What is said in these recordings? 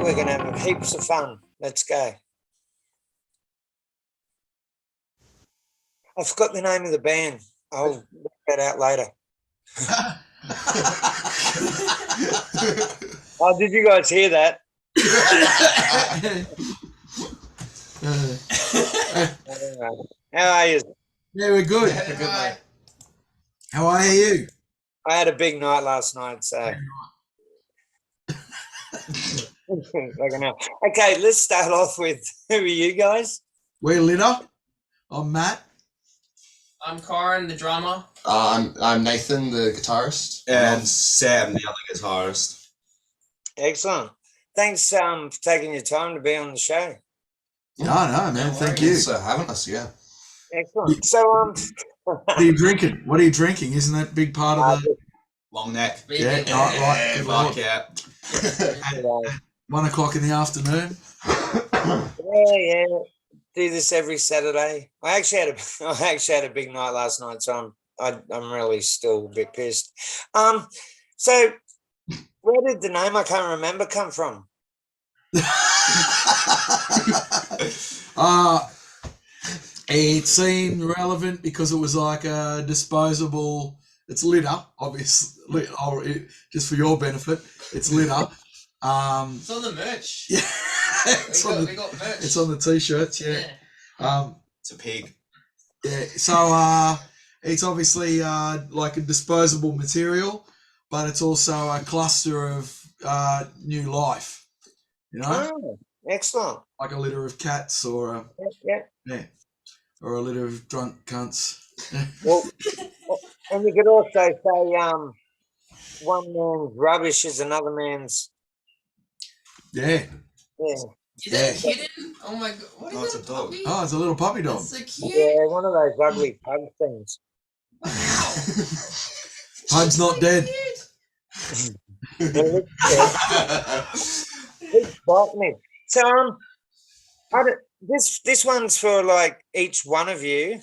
we're going to have heaps of fun. Let's go. I forgot the name of the band. I'll work that out later. Oh, did you guys hear that? How are you? Yeah, we're good. How are you? I had a big night last night, so. Okay, let's start off with who are you guys? We're Litter. I'm Matt. I'm Corin, the drummer. I'm Nathan, the guitarist. And Sam, the other guitarist. Excellent. Thanks for taking your time to be on the show. No, man. Thank you. Thanks for having us, yeah. Excellent. So, what are you drinking? What are you drinking? Isn't that a big part of the... Long neck. Yeah, right. Good Fuck Lord. yeah. 1 o'clock in the afternoon. Yeah. Do this every Saturday. I actually had a big night last night, so I'm really still a bit pissed. So where did the name I can't remember come from? It seemed relevant because it was like a disposable. It's litter, obviously. Just for your benefit, it's litter. It's on the merch. Yeah, we got merch. It's on the t-shirts. Yeah. It's a pig. Yeah. So it's obviously like a disposable material, but it's also a cluster of new life. You know. Oh, excellent. Like a litter of cats or or a litter of drunk cunts. Well, and you could also say one man's rubbish is another man's. Yeah. Yeah. Is that a kitten? Oh my god! What is it's that? a dog. Puppy? Oh, it's a little puppy dog. That's so cute. Yeah, one of those ugly pug things. Pug's not dead. It's bite me. So this one's for like each one of you.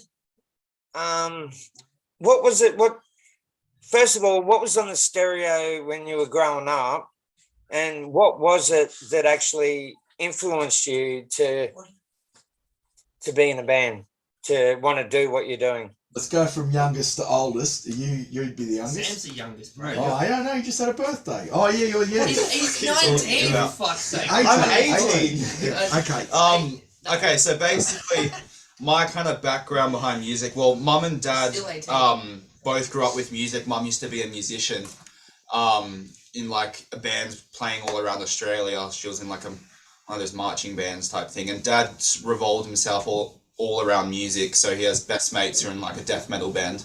What was it? First of all, what was on the stereo when you were growing up, and what was it that actually influenced you to be in a band, to want to do what you're doing? Let's go from youngest to oldest. You'd be the youngest. Sam's the youngest, bro. Oh, I don't know. You just had a birthday. Oh yeah, you're He's 19. For fuck's sake. I'm 18. Okay. Okay, so basically my kind of background behind music, well, mum and dad Still 18. both grew up with music. Mum used to be a musician in like a band playing all around Australia. She was in like one of those marching bands type thing, and dad revolved himself all around music, so he has best mates who are in like a death metal band.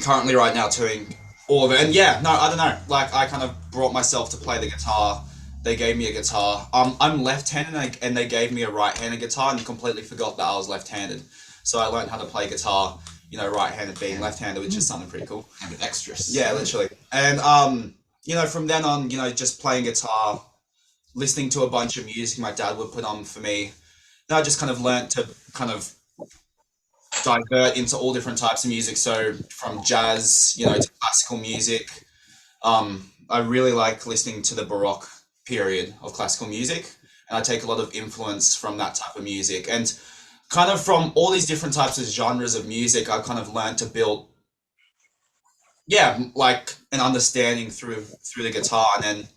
Currently right now touring all of it, and I don't know, like I kind of brought myself to play the guitar. They gave me a guitar. I'm left-handed and they gave me a right-handed guitar, and completely forgot that I was left-handed. So I learned how to play guitar, right-handed being left-handed, which is something pretty cool. And an extras. Yeah, literally. And from then on, just playing guitar, listening to a bunch of music my dad would put on for me. Then I just kind of learnt to kind of divert into all different types of music. So from jazz, to classical music. I really like listening to the Baroque period of classical music, and I take a lot of influence from that type of music. And kind of from all these different types of genres of music, I kind of learned to build, like an understanding through the guitar. And then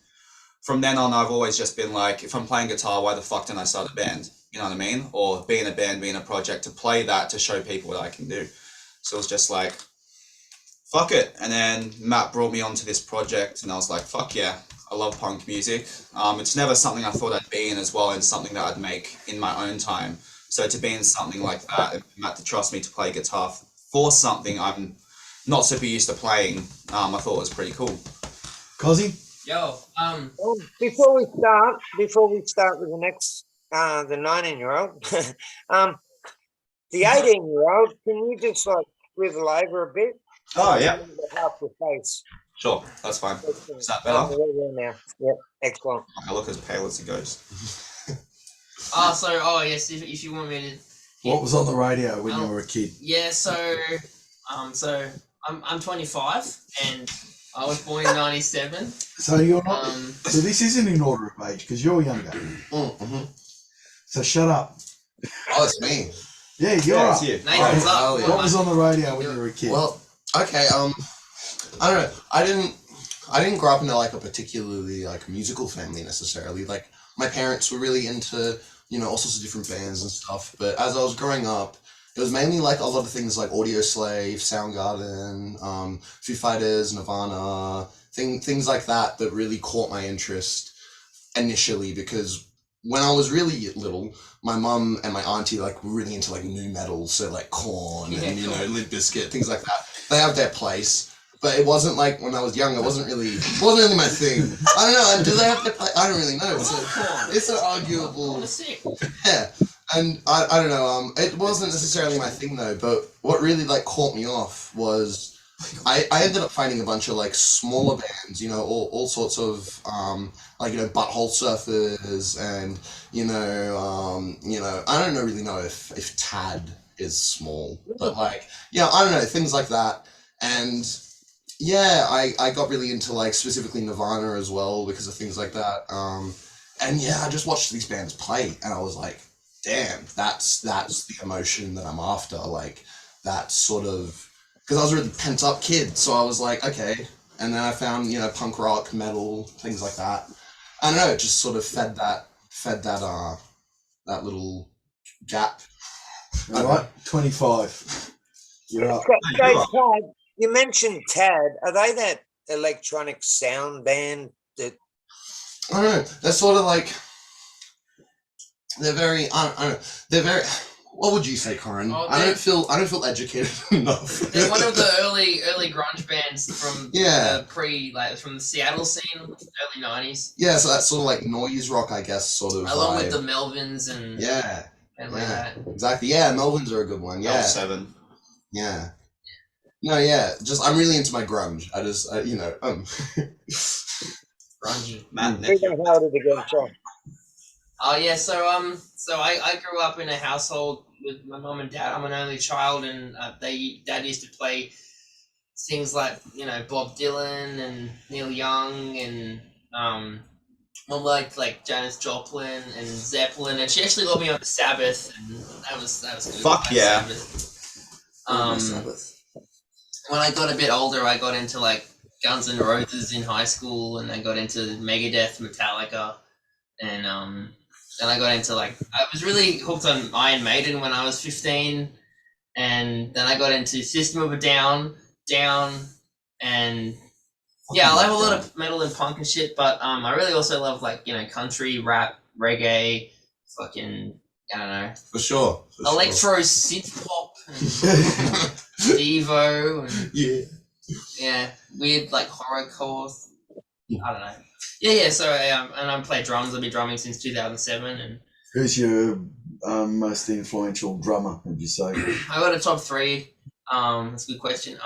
from then on, I've always just been like, if I'm playing guitar, why the fuck didn't I start a band? You know what I mean? Or be in a band, be in a project to play that, to show people what I can do. So it was just like, fuck it. And then Matt brought me onto this project, and I was like, fuck yeah, I love punk music. It's never something I thought I'd be in as well, and something that I'd make in my own time. So to be in something like that, and Matt to trust me to play guitar for something I'm not super used to playing, I thought was pretty cool. Cozzy? Yo, Well, before we start with the next, the 19-year-old, the 18-year-old, can you just like swivel over a bit? Oh, yeah. Half your face. Sure, that's fine. Is that better? Now. Yep, excellent. I look as pale as a ghost. Yes, if you want me to. What was on the radio when you were a kid? Yeah, so I'm 25, and I was born in 97. So you're not. Um, So this isn't in order of age because you're younger. Mm-hmm. So shut up. Oh, it's me. Yeah, you're Yeah, up. it's you. Nathan's up. Oh, yeah. What was on the radio when you were a kid? Well, okay. I don't know. I didn't grow up into like a particularly like musical family necessarily. Like my parents were really into all sorts of different bands and stuff. But as I was growing up, it was mainly like a lot of things like Audio Slave, Soundgarden, Foo Fighters, Nirvana, things like that that really caught my interest initially because when I was really little, my mum and my auntie like were really into like new metal, so like Korn and Limp Bizkit, things like that. They have their place, but it wasn't like when I was young. It wasn't really my thing. I don't know. Do they have their place? I don't really know. It's an arguable. Yeah, and I don't know. It wasn't necessarily my thing though. But what really like caught me off was I ended up finding a bunch of like smaller bands. All sorts of like Butthole Surfers and I don't really know if Tad is small, but like I don't know, things like that. And yeah, I got really into like specifically Nirvana as well because of things like that. And yeah, I just watched these bands play and I was like, damn, that's the emotion that I'm after. Like that sort of, because I was a really pent up kid, so I was like, okay. And then I found punk rock, metal, things like that. I don't know, it just sort of fed that little gap. All right, 25. You're up. So, Tad, you mentioned Tad. Are they that electronic sound band that? I don't know. They're sort of like they're very. I don't know. They're very. What would you say, Corin? Oh, I don't feel educated enough. They're one of the early grunge bands from Yeah. from the Seattle scene, early 90s. Yeah, so that's sort of like noise rock, I guess, sort of. Along vibe. with the Melvins and Yeah, like that. exactly. Yeah, Melvins are a good one. Yeah, L7. yeah. No, yeah. Just I'm really into my grunge. Grungy. Matt, Who Nick, the hell did it go from? Oh yeah, so I grew up in a household with my mum and dad. I'm an only child, and dad used to play things like Bob Dylan and Neil Young and mum like Janis Joplin and Zeppelin, and she actually got me on the Sabbath, and that was good. Fuck Like yeah. Sabbath. When I got a bit older, I got into like Guns N' Roses in high school, and I got into Megadeth, Metallica, and then I got into I was really hooked on Iron Maiden when I was 15, and then I got into System of a Down, and yeah, I love a lot of metal and punk and shit, but I really also love country, rap, reggae, fucking I don't know, For sure. electro synth pop, and Devo, and Yeah. weird horrorcore. I don't know. Yeah. So and I play drums. I've been drumming since 2007, and Who's your most influential drummer, would you say? I got a top 3. That's a good question.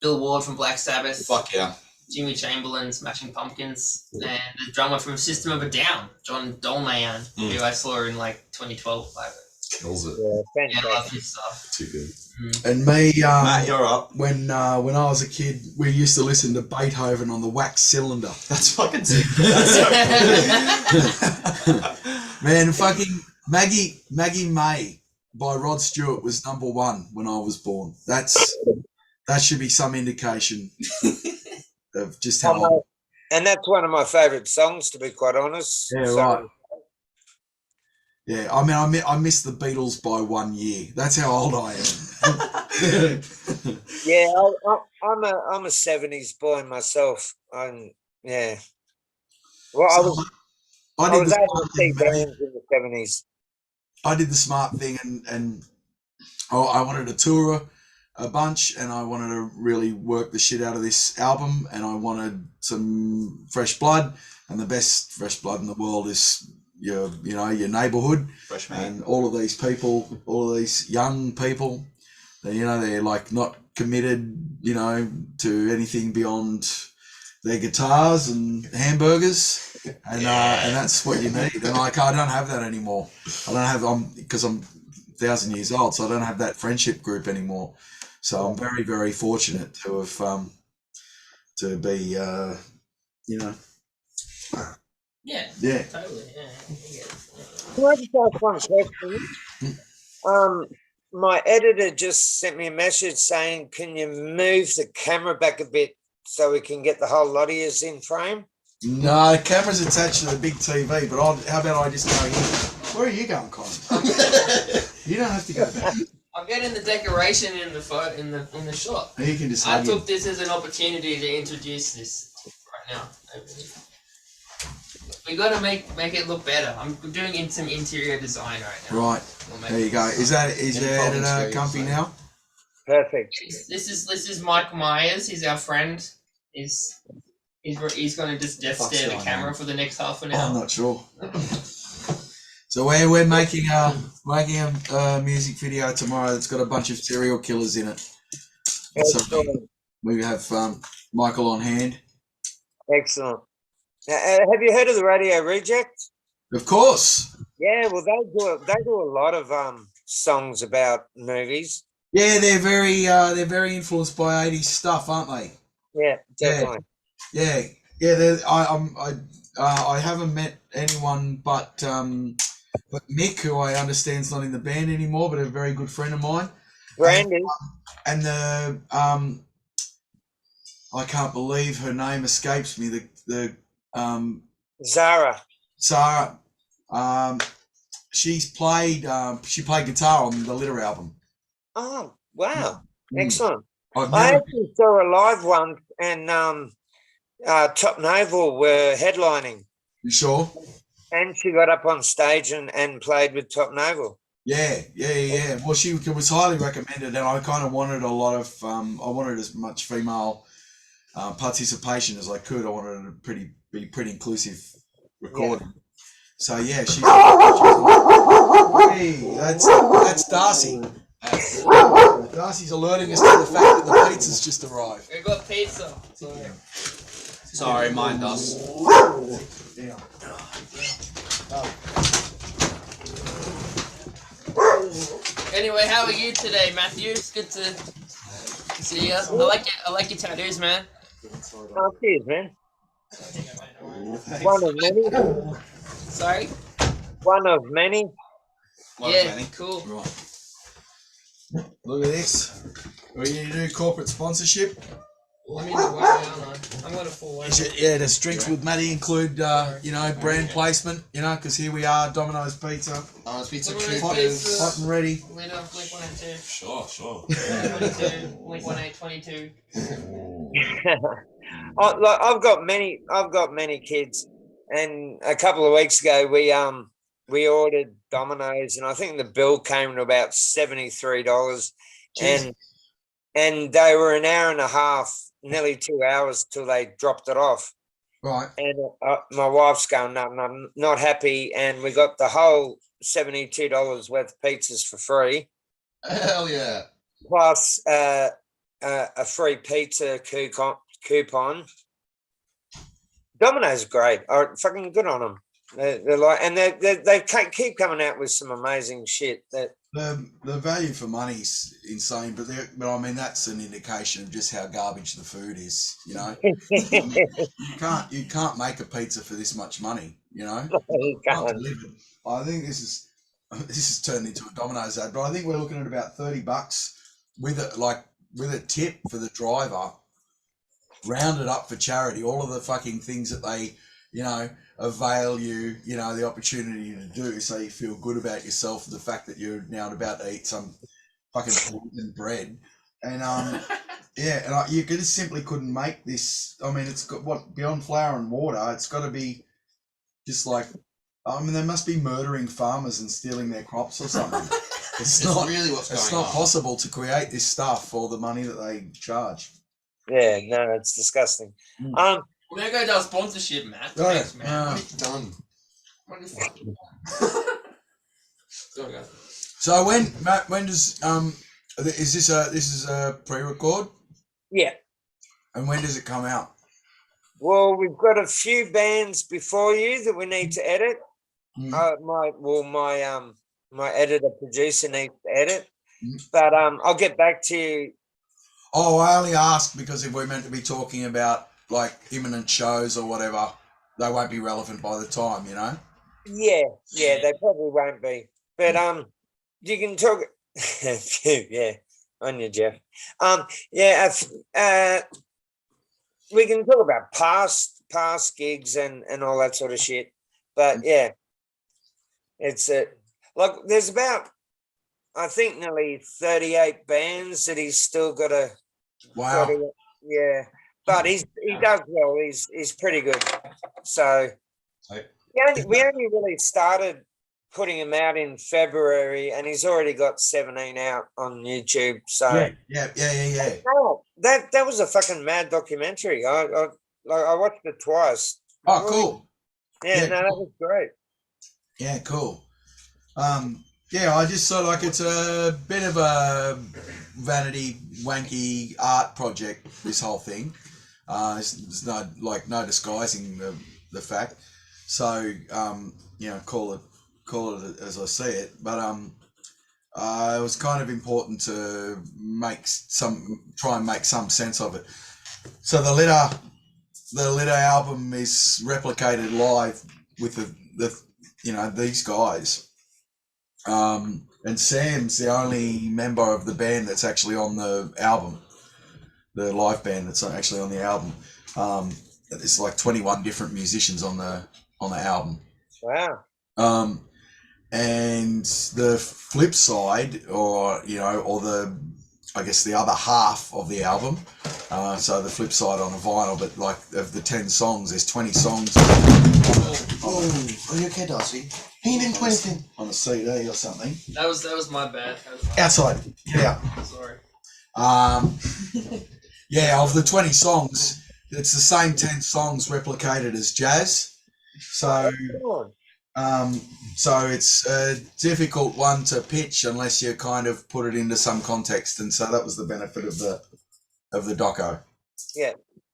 Bill Ward from Black Sabbath. fuck yeah. Jimmy Chamberlain, Smashing Pumpkins, and the drummer from System of a Down, John Dolmayan, who I saw in 2012. Kills it. Yeah, Yeah, I love fantastic. his stuff. Too good. And me, Matt, you're up. when I was a kid, we used to listen to Beethoven on the wax cylinder. That's fucking sick. That's so Man, fucking Maggie May by Rod Stewart was number 1 when I was born. That should be some indication of just how old. And that's one of my favourite songs, to be quite honest. Yeah, So- right. Yeah, I mean, I missed the Beatles by 1 year. That's how old I am. Yeah, I'm a 70s boy myself. Yeah. Well, I was I I did was the able smart to see thing, mate. bands in the 70s. I did the smart thing, and I wanted to tour a bunch, and I wanted to really work the shit out of this album, and I wanted some fresh blood, and the best fresh blood in the world is your neighborhood, fresh man. and all of these people, all of these young people, they're like not committed, to anything beyond their guitars and hamburgers, and that's what you need. And I don't have that anymore. Because I'm 1,000 years old, so I don't have that friendship group anymore. So I'm very, very fortunate to have to be, you know, Yeah, yeah. totally. Yeah, I get it. Can I just ask one question? My editor just sent me a message saying, "Can you move the camera back a bit so we can get the whole lot of yous in frame?" No, the camera's attached to the big TV, but how about I just go here? Where are you going, Colin? You don't have to go back. I'm getting the decoration in the photo in the shot. You can just I hug took him. this as an opportunity to introduce this right now. We got to make it look better. I'm doing some interior design right now. Right, We'll make there you it- go. Is your Colin editor Scaries, comfy mate. now? Perfect. This is Mike Myers. He's our friend. He's going to just death Fuck's stare the going camera on? for the next half an Oh, hour. I'm not sure. So we're making a music video tomorrow that's got a bunch of serial killers in it. So Excellent. we have Michael on hand. Excellent. Now, have you heard of the Radio Reject? Of course. Yeah, well, they do a lot of songs about movies. Yeah, they're very influenced by 80s stuff, aren't they? Yeah, definitely. Yeah. I haven't met anyone but Mick, who I understand is not in the band anymore, but a very good friend of mine. Brandy. And the I can't believe her name escapes me. The Zara. Sarah, she played guitar on the Litter album. Oh, wow. Mm. Excellent. I've I never, actually saw her live once, and Top Naval were headlining, you sure? and she got up on stage and played with Top Naval. Yeah. Well, she was highly recommended, and I kind of wanted a lot of I wanted as much female participation as I could. I wanted it to be pretty inclusive recording. So yeah, she's hey, that's Darcy. Darcy's alerting us to the fact that the pizza's just arrived. We got pizza. Sorry, mind us. Yeah. Anyway, how are you today, Matthew? It's good to see you. I like your tattoos, man. Oh, cheers, man. One of many. Sorry. One of many. Yeah, cool. Right. Look at this. We need to do corporate sponsorship. I'm in the way, aren't I? I'm going to fall over. Yeah, does Drinks with Matty include, brand placement, because here we are, Domino's Pizza, It's pizza Domino's hot, Pizza. hot and ready. Blink 182. Sure. 22. Blink 1822. I've got many kids, and a couple of weeks ago we ordered Domino's, and I think the bill came to about $73, and they were an hour and a half, nearly 2 hours till they dropped it off. Right. And my wife's going, no, I'm not happy, and we got the whole $72 worth of pizzas for free, Hell yeah. plus a free pizza coupon. Domino's are great. Fucking good on them. They're like, and they keep coming out with some amazing shit. That The value for money's insane, but I mean that's an indication of just how garbage the food is. You can't make a pizza for this much money. Can't deliver. I think this is turned into a Domino's ad, but I think we're looking at about $30 with a tip for the driver, rounded up for charity. All of the fucking things that they avail you, the opportunity to do, so you feel good about yourself, the fact that you're now about to eat some fucking poison bread, and you just simply couldn't make this. I mean, it's got beyond flour and water. It's got to be just like, they must be murdering farmers and stealing their crops or something. It's not really what's going It's not on. possible to create this stuff for the money that they charge. Yeah, no, it's disgusting. Mm. We're going to go to our sponsorship, Matt. Oh, yeah. Thanks, man. Done. What the fuck? There we go. So when does this is a pre-record, Yeah. and when does it come out? Well, we've got a few bands before you that we need to edit. Mm. My editor producer needs to edit, Mm. but I'll get back to you. Oh, I only asked because if we're meant to be talking about like imminent shows or whatever, they won't be relevant by the time, you know. Yeah, they probably won't be. But you can talk. Yeah, on you, Jeff. Yeah, we can talk about past gigs and all that sort of shit. But yeah, it's like there's about I think nearly 38 bands that he's still got to. Wow. Yeah, but he does well. He's pretty good. So Right. we only really started putting him out in February, and he's already got 17 out on YouTube. So Yeah. oh, that was a fucking mad documentary. I watched it twice. Oh, cool. Yeah, Yeah, no, that was great. Yeah, cool. Yeah, I just saw like it's a bit of a vanity wanky art project. This whole thing, there's no disguising the fact. So you know, call it as I see it. But it was kind of important to try and make some sense of it. So the Litter album is replicated live with the you know these guys. And Sam's the only member of the band that's actually on the album, the live band that's actually on the album. There's like 21 different musicians on the album. Wow. And the flip side, or I guess the other half of the album. So the flip side on a vinyl, but like of the 10 songs, there's 20 songs. Oh, are you okay, Darcy? He didn't do anything. On a CD or something. That was my bad. Outside. Yeah. Sorry. Yeah, of the 20 songs, it's the same 10 songs replicated as jazz. So so it's a difficult one to pitch unless you kind of put it into some context, and so that was the benefit of the doco. Yeah.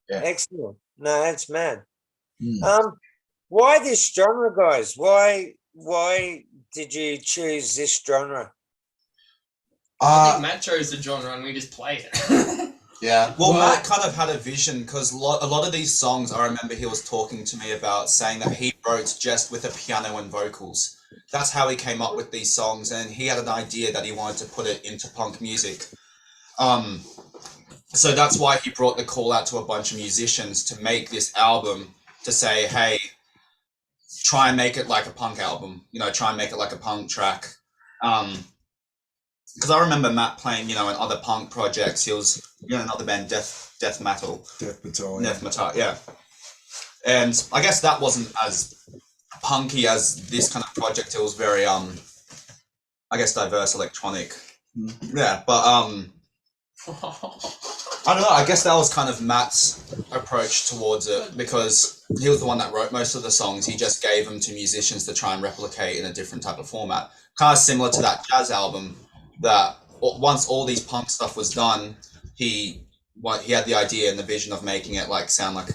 Yeah. Excellent. No, that's mad. Mm. Why this genre, guys? Why did you choose this genre? I think Matt chose the genre and we just played it. Yeah. Well, Matt kind of had a vision because a lot of these songs, I remember he was talking to me about saying that he wrote just with a piano and vocals. That's how he came up with these songs, and he had an idea that he wanted to put it into punk music. So that's why he brought the call out to a bunch of musicians to make this album, to say, hey, try and make it like a punk album, try and make it like a punk track. Because I remember Matt playing, in other punk projects. He was, another band, Death Metal. Death Metal. Death Metal, yeah. And I guess that wasn't as punky as this kind of project. It was very, I guess, diverse electronic. Mm. Yeah, but I don't know. I guess that was kind of Matt's approach towards it, because he was the one that wrote most of the songs. He just gave them to musicians to try and replicate in a different type of format. Kind of similar to that jazz album, that once all these punk stuff was done, he had the idea and the vision of making it sound like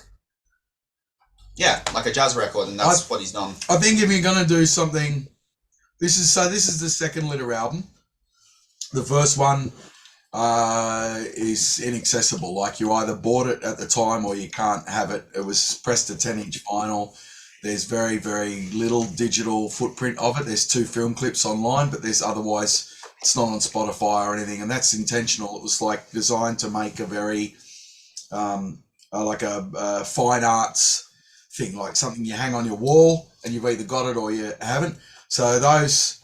a jazz record, and that's what he's done. I think if you're gonna do something, this is the second Litter album. The first one is inaccessible. Like, you either bought it at the time or you can't have it. It was pressed to 10-inch vinyl. There's very, very little digital footprint of it. There's 2 film clips online, but there's otherwise it's not on Spotify or anything, and that's intentional. It was designed to make a very a fine arts thing, like something you hang on your wall and you've either got it or you haven't. So those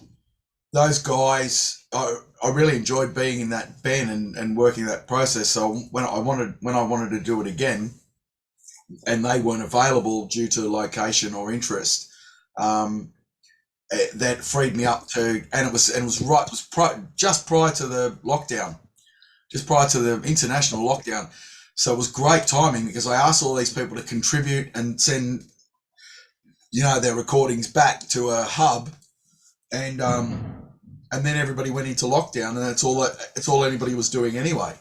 guys, I really enjoyed being in that band and working that process. So when I wanted to do it again, and they weren't available due to location or interest, that freed me up to, and it was just prior to the lockdown, just prior to the international lockdown. So it was great timing, because I asked all these people to contribute and send, their recordings back to a hub, and then everybody went into lockdown, and that's all anybody was doing anyway.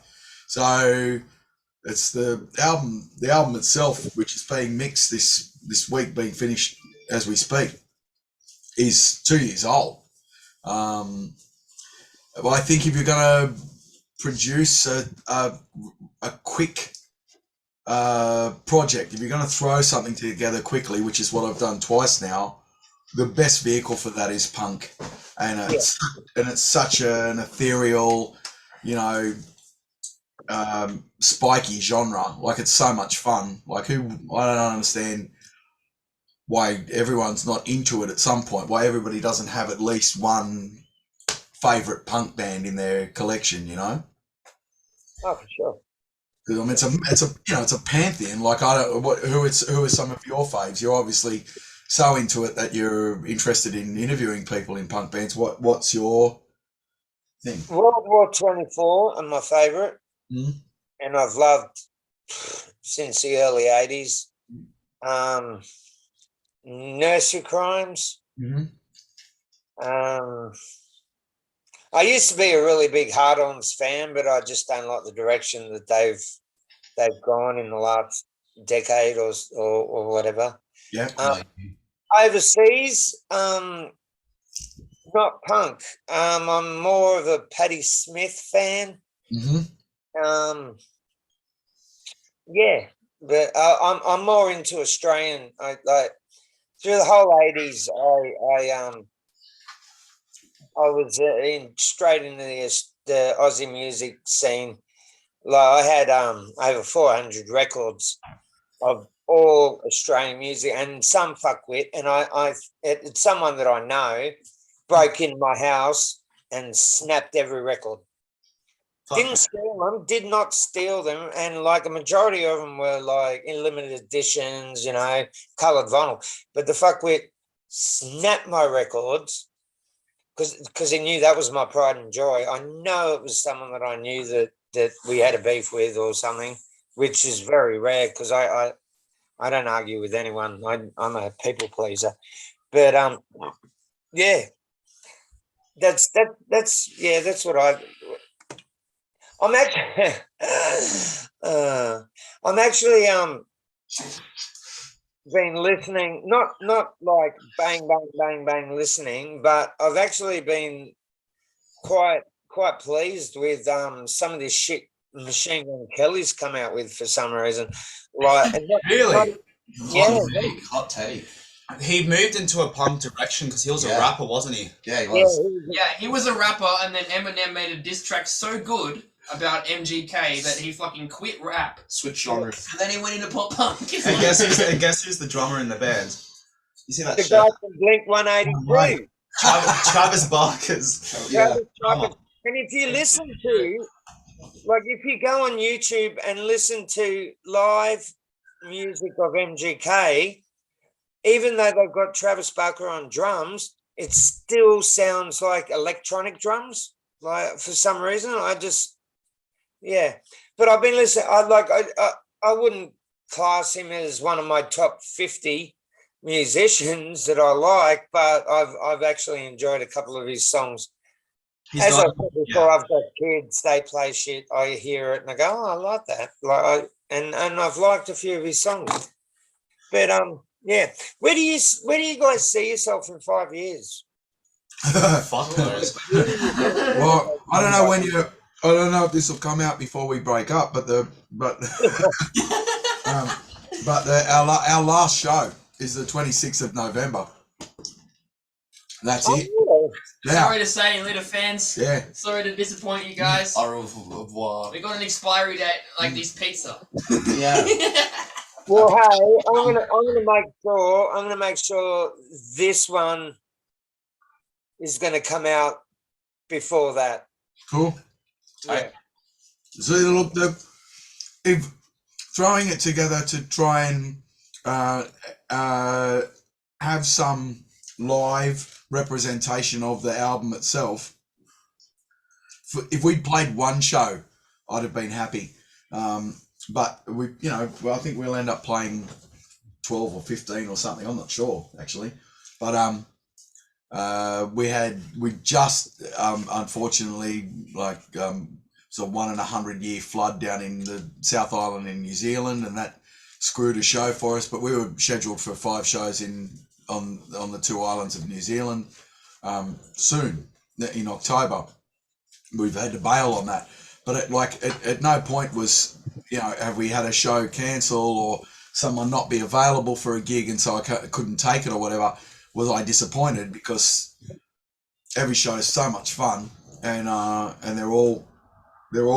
So it's the album itself, which is being mixed this week, being finished as we speak, is 2 years old. But I think if you're gonna produce a quick project, if you're going to throw something together quickly, which is what I've done twice now, the best vehicle for that is punk, and it's such an ethereal, you know, spiky genre. Like, it's so much fun. Like, I don't understand why everyone's not into it at some point. Why everybody doesn't have at least one favorite punk band in their collection, you know? Oh, for sure. Because I mean, it's a pantheon. Like, I don't who are some of your faves? You're obviously so into it that you're interested in interviewing people in punk bands. What's your thing? World War 24 are my favourite, Mm. and I've loved since the early 80s. Nursery Crimes. Mm-hmm. I used to be a really big Hard-Ons fan, but I just don't like the direction that they've gone in the last decade or whatever. Yeah. Overseas, not punk. I'm more of a Patti Smith fan. Mm-hmm. Yeah, but I'm more into Australian. I like through the whole 80s. I was straight into the Aussie music scene. Like, I had over 400 records of all Australian music, and some fuckwit. And it's someone that I know broke in my house and snapped every record. Didn't steal them, did not steal them, and like a majority of them were like in limited editions, you know, coloured vinyl. But the fuckwit snapped my records because he knew that was my pride and joy. I know it was someone that I knew that we had a beef with or something, which is very rare because I don't argue with anyone. I'm a people pleaser, but yeah, that's what I'm actually been listening, not like bang bang bang bang listening, but I've actually been quite pleased with some of this shit Machine Gun Kelly's come out with for some reason. Like, Really? Hot take. He moved into a punk direction because he was a rapper, wasn't he? Yeah, he was. Yeah, he was a rapper, and then Eminem made a diss track so good about MGK that he fucking quit rap. Switch genres. And then he went into pop punk. And guess who's the drummer in the band? You see that the shit? guy from Blink 182. Travis Barkers. Yeah. And if you listen to, like, if you go on YouTube and listen to live music of MGK, even though they've got Travis Barker on drums, it still sounds like electronic drums. Like, for some reason, But I've been listening. I wouldn't class him as one of my top 50 musicians that I like, but I've actually enjoyed a couple of his songs. As I said before, I've got kids, they play shit, I hear it and I go, oh, I like that. And I've liked a few of his songs. But yeah. Where do you guys see yourself in 5 years? Fuck knows. Well, I don't know if this will come out before we break up, but our last show is the 26th of November. That's it. Yeah. Sorry to say, Litter fans. Yeah. Sorry to disappoint you guys. Au revoir. We got an expiry date like this pizza. Yeah. Well, hey, I'm gonna make sure this one is gonna come out before that. Cool. Yeah. So look, if throwing it together to try and have some live representation of the album itself. If we'd played one show, I'd have been happy. But I think we'll end up playing 12 or 15 or something. I'm not sure actually, but we just unfortunately so 1 in 100 year flood down in the South Island in New Zealand, and that screwed a show for us. But we were scheduled for 5 shows on the 2 islands of New Zealand soon in October. We've had to bail on that, but at no point was, have we had a show cancel or someone not be available for a gig and so I couldn't take it or whatever. Was I disappointed? Because every show is so much fun and they're all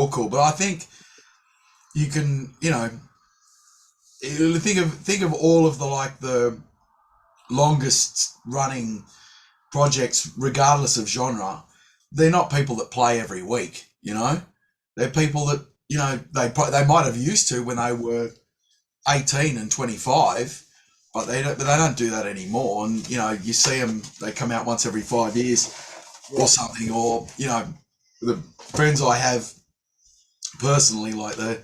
cool. But I think you can, think of all of the longest running projects, regardless of genre. They're not people that play every week, They're people that, they might have used to when they were 18 and 25, but they don't do that anymore. And, you see them, they come out once every 5 years or something, or, the friends I have personally, like the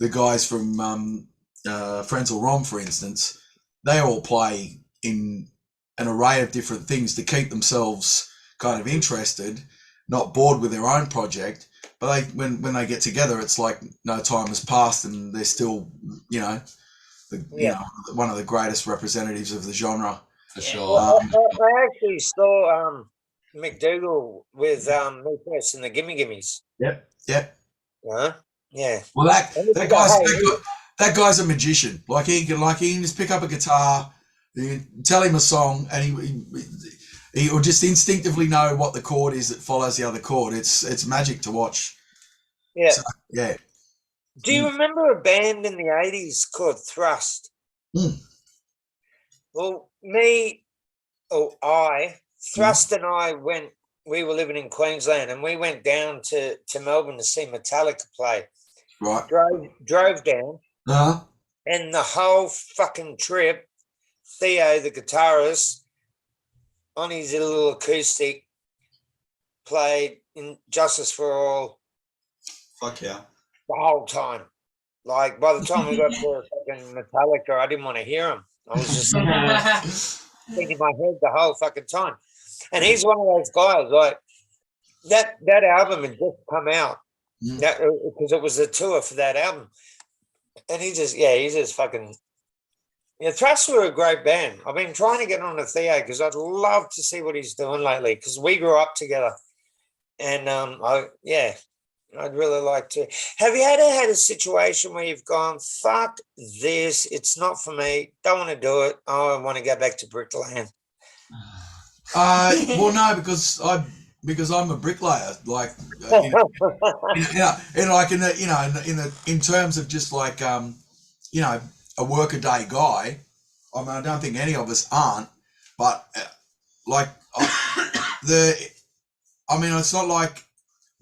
guys from Frenzal Rom, for instance, they all play in an array of different things to keep themselves kind of interested, not bored with their own project. But when they get together, it's like no time has passed, and they're still, one of the greatest representatives of the genre. For sure. Well, I actually saw McDougal with Me First and the Gimme Gimmes. Yep. Yeah. Well, that guy's a magician. Like he can just pick up a guitar, you can tell him a song, and he will just instinctively know what the chord is that follows the other chord. It's magic to watch. Yeah. So, yeah. Do you remember a band in the 80s called Thrust? Well, Thrust and I we were living in Queensland, and we went down to Melbourne to see Metallica play. Right. Drove down, and the whole fucking trip, Theo, the guitarist, on his little acoustic, played in Justice for All. Fuck yeah. The whole time. Like, by the time we got to fucking Metallica, I didn't want to hear him. I was just thinking in my head the whole fucking time. And he's one of those guys, like, that album had just come out. Because it was the tour for that album. And he's just fucking... Yeah, Thrust were a great band. I've been trying to get on to Theo because I'd love to see what he's doing lately, because we grew up together. And, I'd really like to. Have you ever had a situation where you've gone, fuck this, it's not for me, don't want to do it, I want to go back to Brickland? Well, no, because I'm a bricklayer. Like, in terms of just like, a workaday guy. I mean, I don't think any of us aren't, but it's not like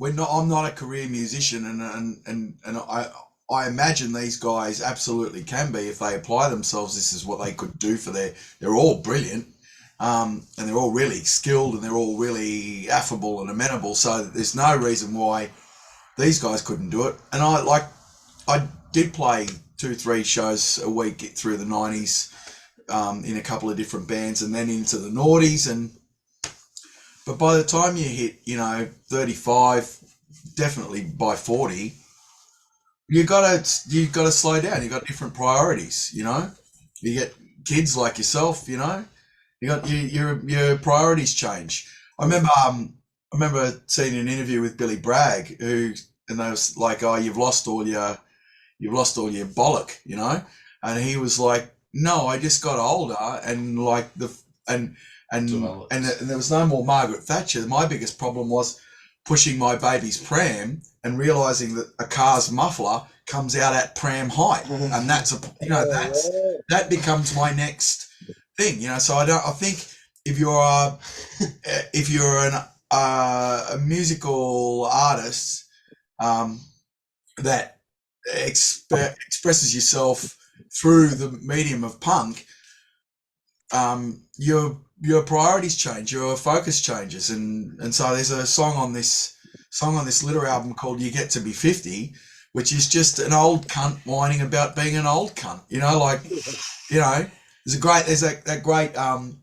I'm not a career musician, and I imagine these guys absolutely can be if they apply themselves. This is what they could do they're all brilliant, and they're all really skilled, and they're all really affable and amenable. So there's no reason why these guys couldn't do it. And I did play 2-3 shows a week through the 90s, in a couple of different bands, and then into the noughties. But by the time you hit, 35, definitely by 40, you gotta slow down. You got different priorities. You get kids like yourself. You got your priorities change. I remember seeing an interview with Billy Bragg, and they was like, "Oh, you've lost all your bollock," and he was like, "No, I just got older, and and there was no more Margaret Thatcher. My biggest problem was pushing my baby's pram and realizing that a car's muffler comes out at pram height, and that becomes my next thing. So I think if you're a musical artist that expresses yourself through the medium of punk, your priorities change, your focus changes, and so there's a song on this Litter album called "You Get to Be 50," which is just an old cunt whining about being an old cunt. There's that great line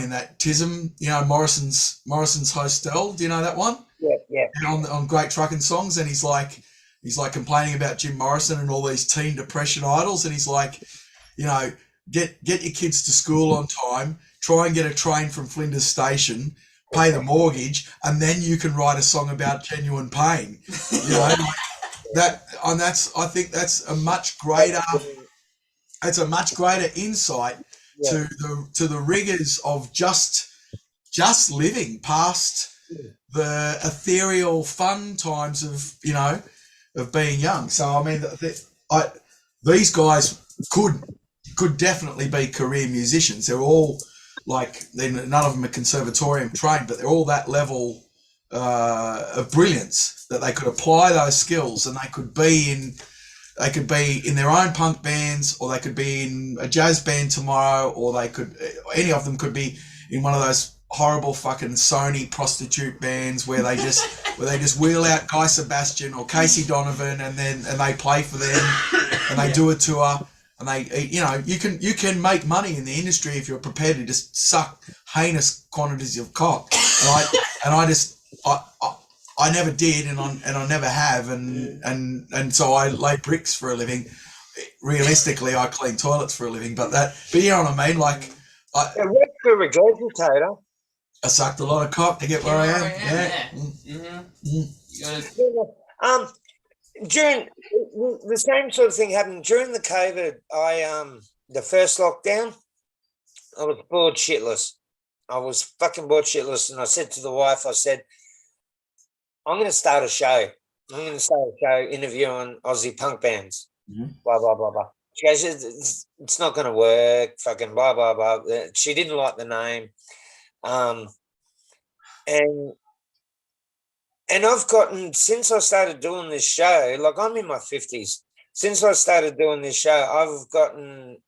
in that Tism, Morrison's Hostel. Do you know that one? Yeah. On Great Trucking Songs, and he's like complaining about Jim Morrison and all these teen depression idols, and he's like, get your kids to school on time, try and get a train from Flinders Station, pay the mortgage, and then you can write a song about genuine pain. You know, like that, and I think that's a much greater. It's a much greater insight Yeah. to the rigors of just living past the ethereal fun times of of being young. So I mean, these guys could definitely be career musicians. They're all like, none of them are conservatorium trained, but they're all that level of brilliance that they could apply those skills, and they could be in their own punk bands, or they could be in a jazz band tomorrow, or any of them could be in one of those horrible fucking Sony prostitute bands where they just wheel out Guy Sebastian or Casey Donovan, and they play for them, and they do a tour, and they, you can make money in the industry if you're prepared to just suck heinous quantities of cock. I never did, and I never have, and so I lay bricks for a living. Realistically, I clean toilets for a living, but you know what I mean? Like, It worked for a regurgitator. I sucked a lot of cock to get where I am. Yeah. During the same sort of thing happened during the COVID. The first lockdown, I was bored shitless. I was fucking bored shitless, and I said to the wife, I said, I'm going to start a show. I'm going to start a show interviewing Aussie punk bands. Blah, blah, blah, blah. She goes, it's not going to work. Fucking blah, blah, blah. She didn't like the name. And I've gotten, since I started doing this show, like I'm in my 50s. Since I started doing this show, I've gotten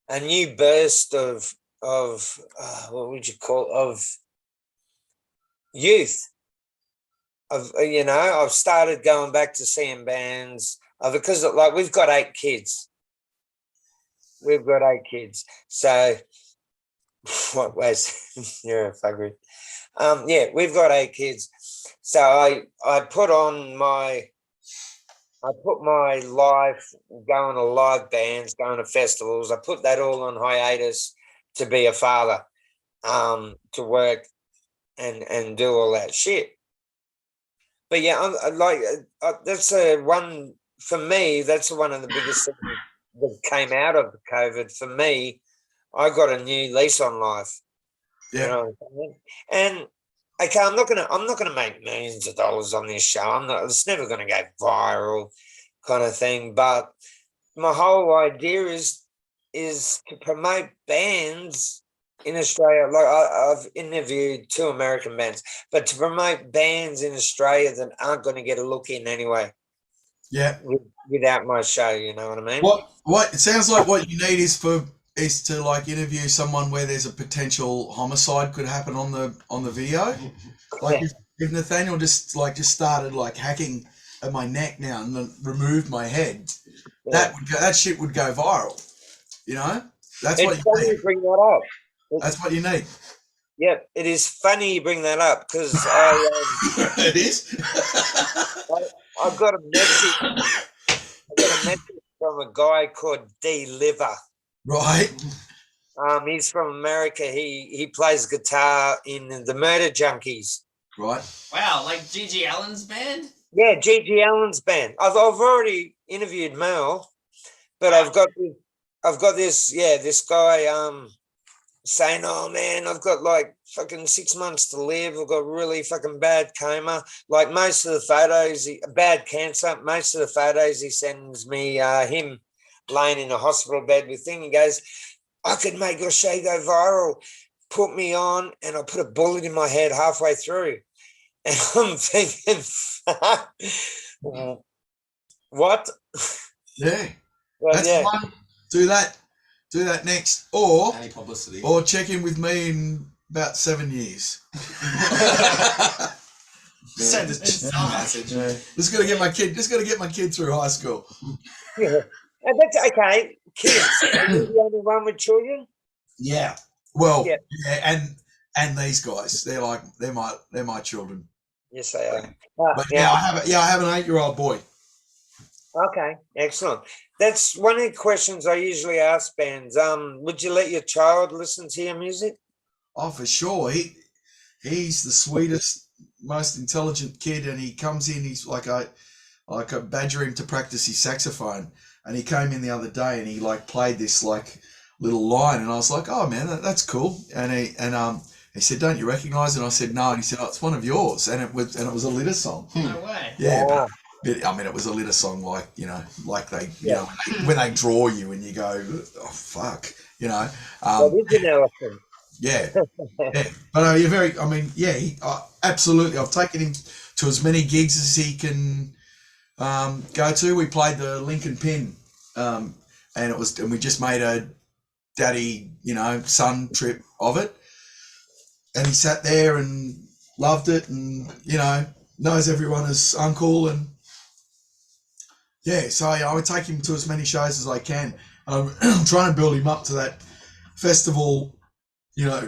a new burst of what would you call, of youth. I've started going back to seeing bands because like we've got 8 kids. So what was you're a fucker. Yeah, we've got 8 kids. So I put my life going to live bands, going to festivals. I put that all on hiatus to be a father, to work and do all that shit. But yeah, that's one for me. That's one of the biggest things that came out of COVID for me. I got a new lease on life. Yeah. You know what I mean? And okay, I'm not gonna make millions of dollars on this show. It's never gonna go viral, kind of thing. But my whole idea is to promote bands in Australia. Like I've interviewed 2 American bands, but to promote bands in Australia that aren't going to get a look in anyway. Yeah. Without my show, you know what I mean? What it sounds like what you need is to like interview someone where there's a potential homicide could happen on the video. Like if Nathaniel just started like hacking at my neck now and then removed my head, that shit would go viral. You know? That's what you need. You bring that up. That's what you need. Yeah, it is funny you bring that up because It is. I got a message from a guy called D Liver. Right. He's from America. He plays guitar in the Murder Junkies. Right. Wow, like G.G. Allen's band? Yeah, G.G. Allen's band. I've already interviewed Mel, but I've got this guy saying, "Oh man, I've got like fucking 6 months to live. I've got really fucking bad coma. Like most of the photos, bad cancer. Most of the photos he sends me, him laying in a hospital bed with thing. He goes, I could make your show go viral. Put me on, and I put a bullet in my head halfway through." And I'm thinking, what? Yeah. Well, That's yeah. fun. Do that next, or Any publicity. or check in with me in about 7 years. Send a message. Just gotta get my kid through high school. Yeah. And that's okay. Kids, are you the only one with children? Yeah. Well, Yeah. yeah, and these guys, they're my children. Yes, they are. But yeah, I have an 8-year-old boy. Okay, excellent. That's one of the questions I usually ask bands. Would you let your child listen to your music? Oh, for sure. He's the sweetest, most intelligent kid, and he comes in. He's like I badger him to practice his saxophone, and he came in the other day and he like played this like little line, and I was like, oh man, that's cool. And he said, don't you recognise it? And I said no, and he said, oh, it's one of yours, and it was a Litter song. No way. Yeah, Wow. but I mean, it was a Litter song, like like they, when they draw you and you go, oh fuck, That is an elephant. yeah, yeah. But you're very. I mean, yeah, absolutely. I've taken him to as many gigs as he can go to. We played the Lincoln Pin, and we just made a daddy, son trip of it. And he sat there and loved it, and knows everyone as uncle, and yeah. So I would take him to as many shows as I can. I'm trying to build him up to that festival,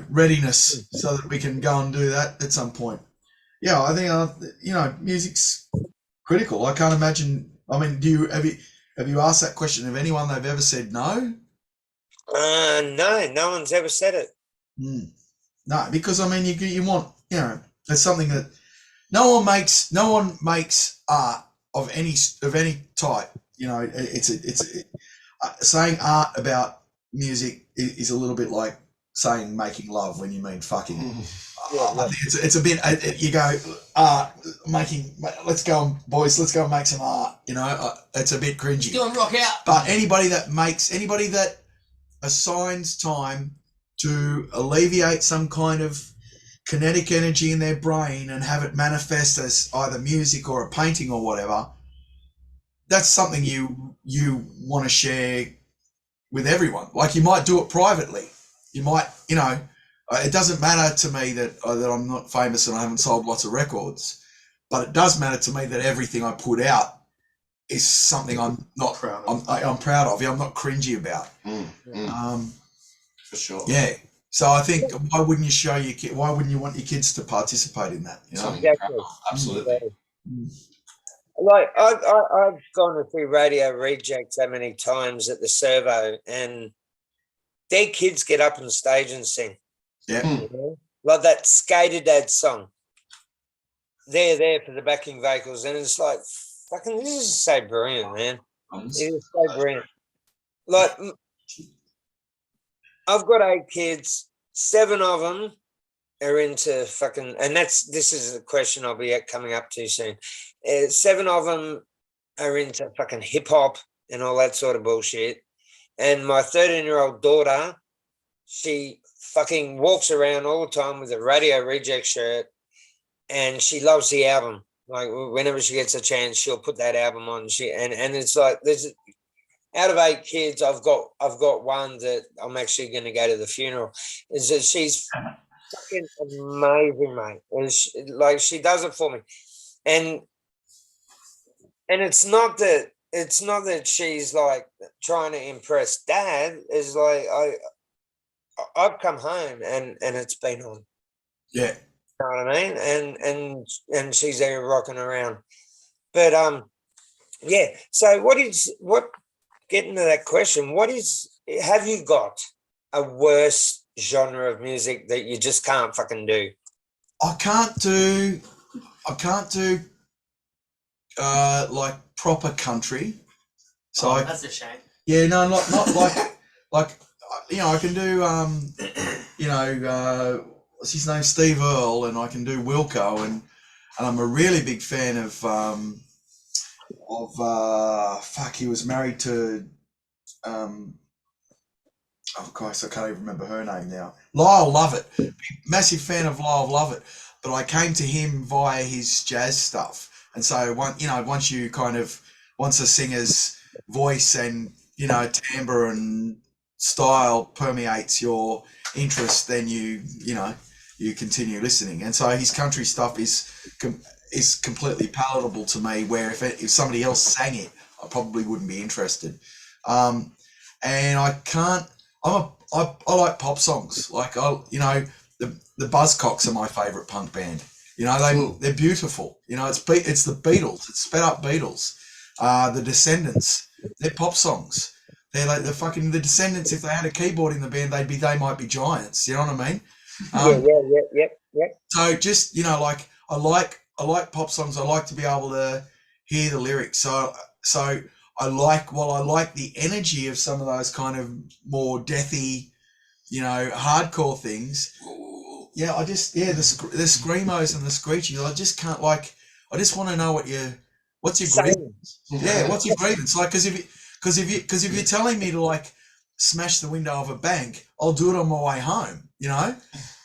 readiness, so that we can go and do that at some point. Yeah, I think music's critical. I can't imagine. I mean, have you asked that question of anyone they've ever said no? No one's ever said it. No, because I mean, you want, there's something that no one makes art of any type. It's saying art about music is a little bit like saying making love when you mean fucking. I think it's a bit. You go making. Let's go, boys. Let's go and make some art. It's a bit cringy. Go and rock out. But anybody that assigns time to alleviate some kind of kinetic energy in their brain and have it manifest as either music or a painting or whatever, that's something you want to share with everyone. Like, you might do it privately. You might, it doesn't matter to me that I'm not famous and I haven't sold lots of records, but it does matter to me that everything I put out is something I'm not proud of. I'm proud of. I'm not cringy about. For sure. Yeah. So I think, why wouldn't you show your kid? Why wouldn't you want your kids to participate in that? Something you're proud Exactly. of. Absolutely. Like I've gone to see Radio Reject so many times at the Servo, and their kids get up on stage and sing. Yeah. Like that Skater Dad song. They're there for the backing vocals, and it's like, fucking, this is so brilliant, man. It is so brilliant. Like, I've got 8 kids. 7 of them are into fucking, and this is a question I'll be coming up to soon. 7 of them are into fucking hip hop and all that sort of bullshit. And my 13-year-old daughter, she fucking walks around all the time with a Radio Reject shirt, and she loves the album. Like, whenever she gets a chance, she'll put that album on. And it's like, there's, out of 8 kids, I've got one that I'm actually going to go to the funeral. Is that she's fucking amazing, mate. She does it for me, and it's not that she's like trying to impress Dad. It's like I've come home and it's been on. Yeah. You know what I mean? And she's there rocking around. But yeah. So getting to that question, have you got a worse genre of music that you just can't fucking do? I can't do like proper country. So That's a shame. yeah, no, not like I can do what's his name, Steve Earle, and I can do Wilco, and I'm a really big fan of he was married to oh Christ, I can't even remember her name now. Lyle Lovett, massive fan of Lyle Lovett, but I came to him via his jazz stuff, and so once a singer's voice and timbre and style permeates your interest, then you continue listening, and so his country stuff is completely palatable to me, where if somebody else sang it, I probably wouldn't be interested. And I like pop songs. Like, the Buzzcocks are my favourite punk band. They're beautiful. It's the Beatles. It's sped up Beatles. The Descendants. They're pop songs. They're like the Descendants. If they had a keyboard in the band, they might be giants. You know what I mean? Um, Yep. So just like I like pop songs. I like to be able to hear the lyrics. So I like the energy of some of those kind of more deathy, hardcore things. Yeah, the screamos and the screeching. I just can't I just want to know what's your Same. grievance? Yeah, what's your grievance? Like, because if you're telling me to smash the window of a bank, I'll do it on my way home.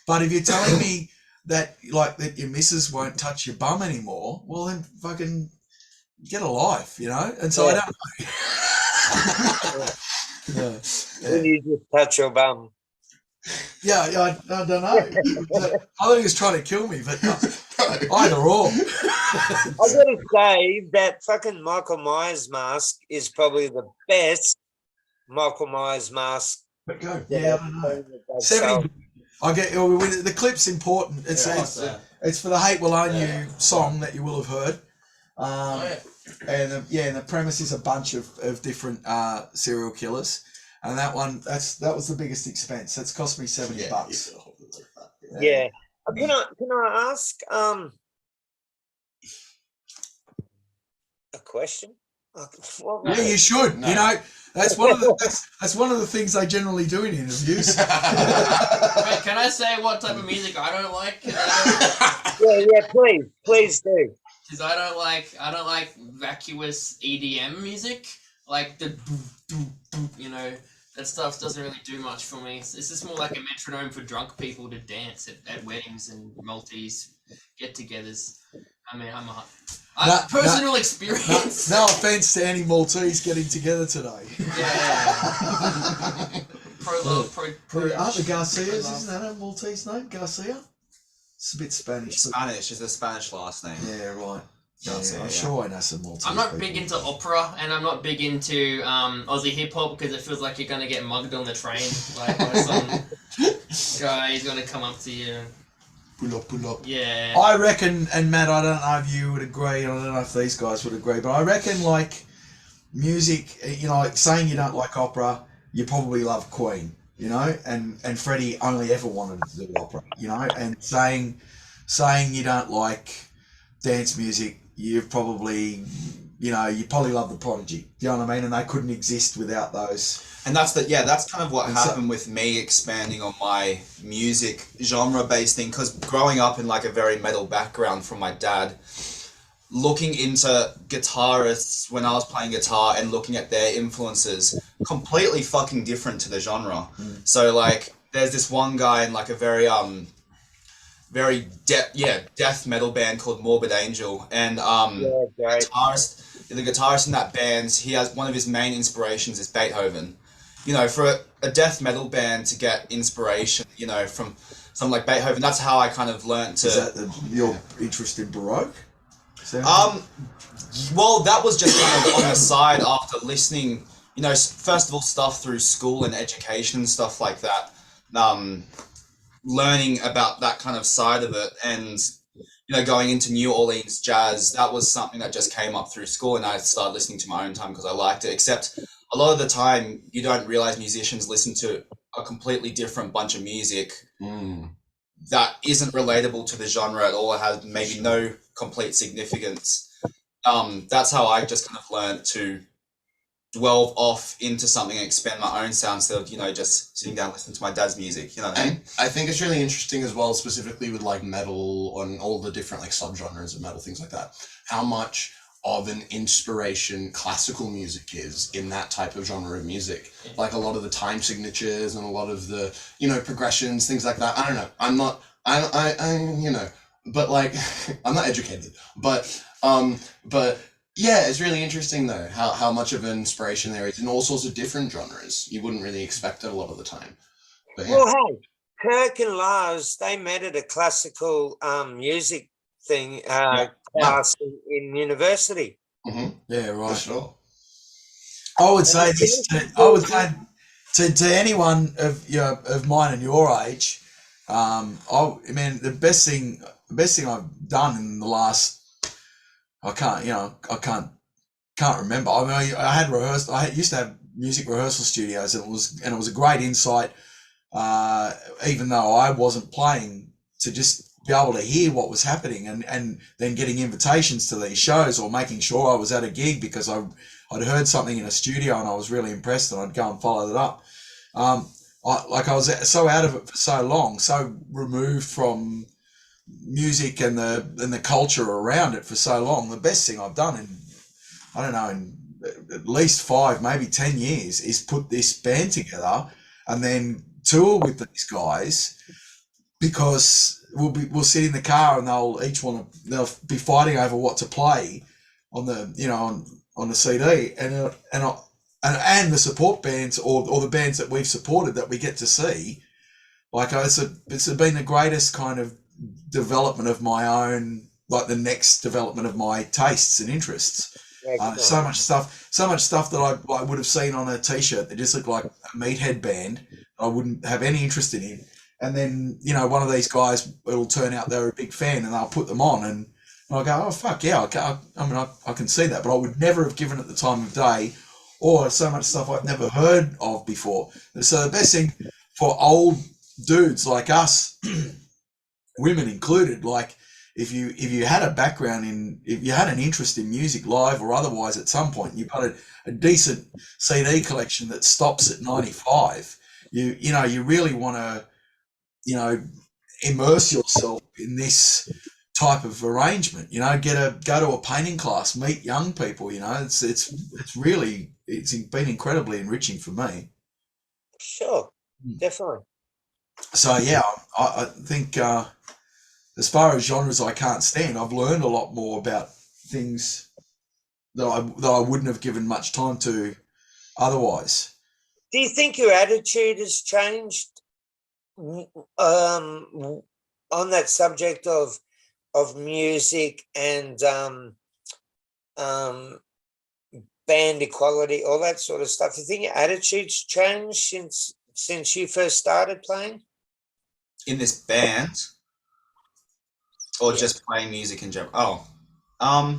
But if you're telling me that your missus won't touch your bum anymore, well then fucking get a life, And so Yeah. I don't. When you just touch your bum. I don't know. I think he was trying to kill me, but either or. I gotta say that fucking Michael Myers mask is probably the best Michael Myers mask. But go. that Yeah, I I've don't know. seen that they've sold. 70. I get the clip's important. It's for the Hate Will Own You song that you will have heard. And the premise is a bunch of different serial killers, and that was the biggest expense. That's cost me $70. Yeah. Can I ask a question? Yeah, you should. No. That's one of the things they generally do in interviews. Wait, can I say what type of music I don't like? Yeah, please do. Because I don't like vacuous EDM music. Like the that stuff doesn't really do much for me. It's just more like a metronome for drunk people to dance at weddings and Maltese get-togethers. I mean, personal experience. No offense to any Maltese getting together today. Yeah. Aren't the Garcias? Isn't that a Maltese name, Garcia? It's a bit Spanish. Spanish is a Spanish last name. Yeah, right. Garcia, I'm sure I know some Maltese. I'm not people. big into opera, and I'm not big into Aussie hip hop because it feels like you're gonna get mugged on the train, like by some guy. He's gonna come up to you. Pull up. Yeah. I reckon, and Matt, I don't know if you would agree. I don't know if these guys would agree, but I reckon music. Saying you don't like opera, you probably love Queen. And Freddie only ever wanted to do opera. And saying you don't like dance music, you probably love the Prodigy. You know what I mean? And they couldn't exist without those. And that's kind of what happened with me expanding on my music genre-based thing, because growing up in a very metal background from my dad, looking into guitarists when I was playing guitar and looking at their influences, completely fucking different to the genre. So there's this one guy in a very death metal band called Morbid Angel, and the guitarist in that band, he has one of his main inspirations is Beethoven. For a death metal band to get inspiration, from something like Beethoven, that's how I kind of learned to. Is that your interest in Baroque? Well, that was just kind of on the side after listening, first of all, stuff through school and education and stuff like that. Learning about that kind of side of it, and going into New Orleans jazz, that was something that just came up through school, and I started listening to my own time because I liked it. Except a lot of the time, you don't realize musicians listen to a completely different bunch of music that isn't relatable to the genre at all. It has maybe no complete significance. That's how I just kind of learned to delve off into something and expand my own sound instead of just sitting down listening to my dad's music. You know what I mean? And I think it's really interesting as well, specifically with metal and all the different subgenres of metal, things like that, how much of an inspiration classical music is in that type of genre of music. A lot of the time signatures and a lot of the progressions, things like that. I don't know. I'm not but I'm not educated, but yeah, it's really interesting though how much of an inspiration there is in all sorts of different genres. You wouldn't really expect it a lot of the time. But, yeah. Well, hey, Kirk and Lars, they met at a classical music thing class in university. Mm-hmm. Yeah, right. For sure. I would say this. I would say to anyone of mine and your age, the best thing I've done in the last, I can't remember. I had rehearsed. I used to have music rehearsal studios, and it was a great insight even though I wasn't playing, to just be able to hear what was happening, and then getting invitations to these shows, or making sure I was at a gig because I'd heard something in a studio and I was really impressed, and I'd go and follow that up. I was so out of it for so long, so removed from music and the culture around it for so long. The best thing I've done in, I don't know, in at least 5, maybe 10 years is put this band together and then tour with these guys, because we'll sit in the car and they'll be fighting over what to play on the, on the CD, and the support bands, or the bands that we've supported that we get to see. Like, it's been the greatest kind of development of my own, like the next development of my tastes and interests. So much stuff that I would have seen on a t-shirt that just looked like a Meathead band I wouldn't have any interest in. And then, one of these guys, it'll turn out they're a big fan, and I'll put them on, and I'll go, oh, fuck yeah, I can see that. But I would never have given it the time of day, or so much stuff I've never heard of before. So the best thing for old dudes like us, women included, like, if you had a background if you had an interest in music, live or otherwise, at some point, you've got a decent CD collection that stops at 95, you really want to, immerse yourself in this type of arrangement, go to a painting class, meet young people, it's been incredibly enriching for me. Sure, definitely. So yeah, I think as far as genres I can't stand, I've learned a lot more about things that I wouldn't have given much time to otherwise. Do you think your attitude has changed on that subject of music and band equality, all that sort of stuff? Do you think your attitude's changed since you first started playing? In this band, or just playing music in general? I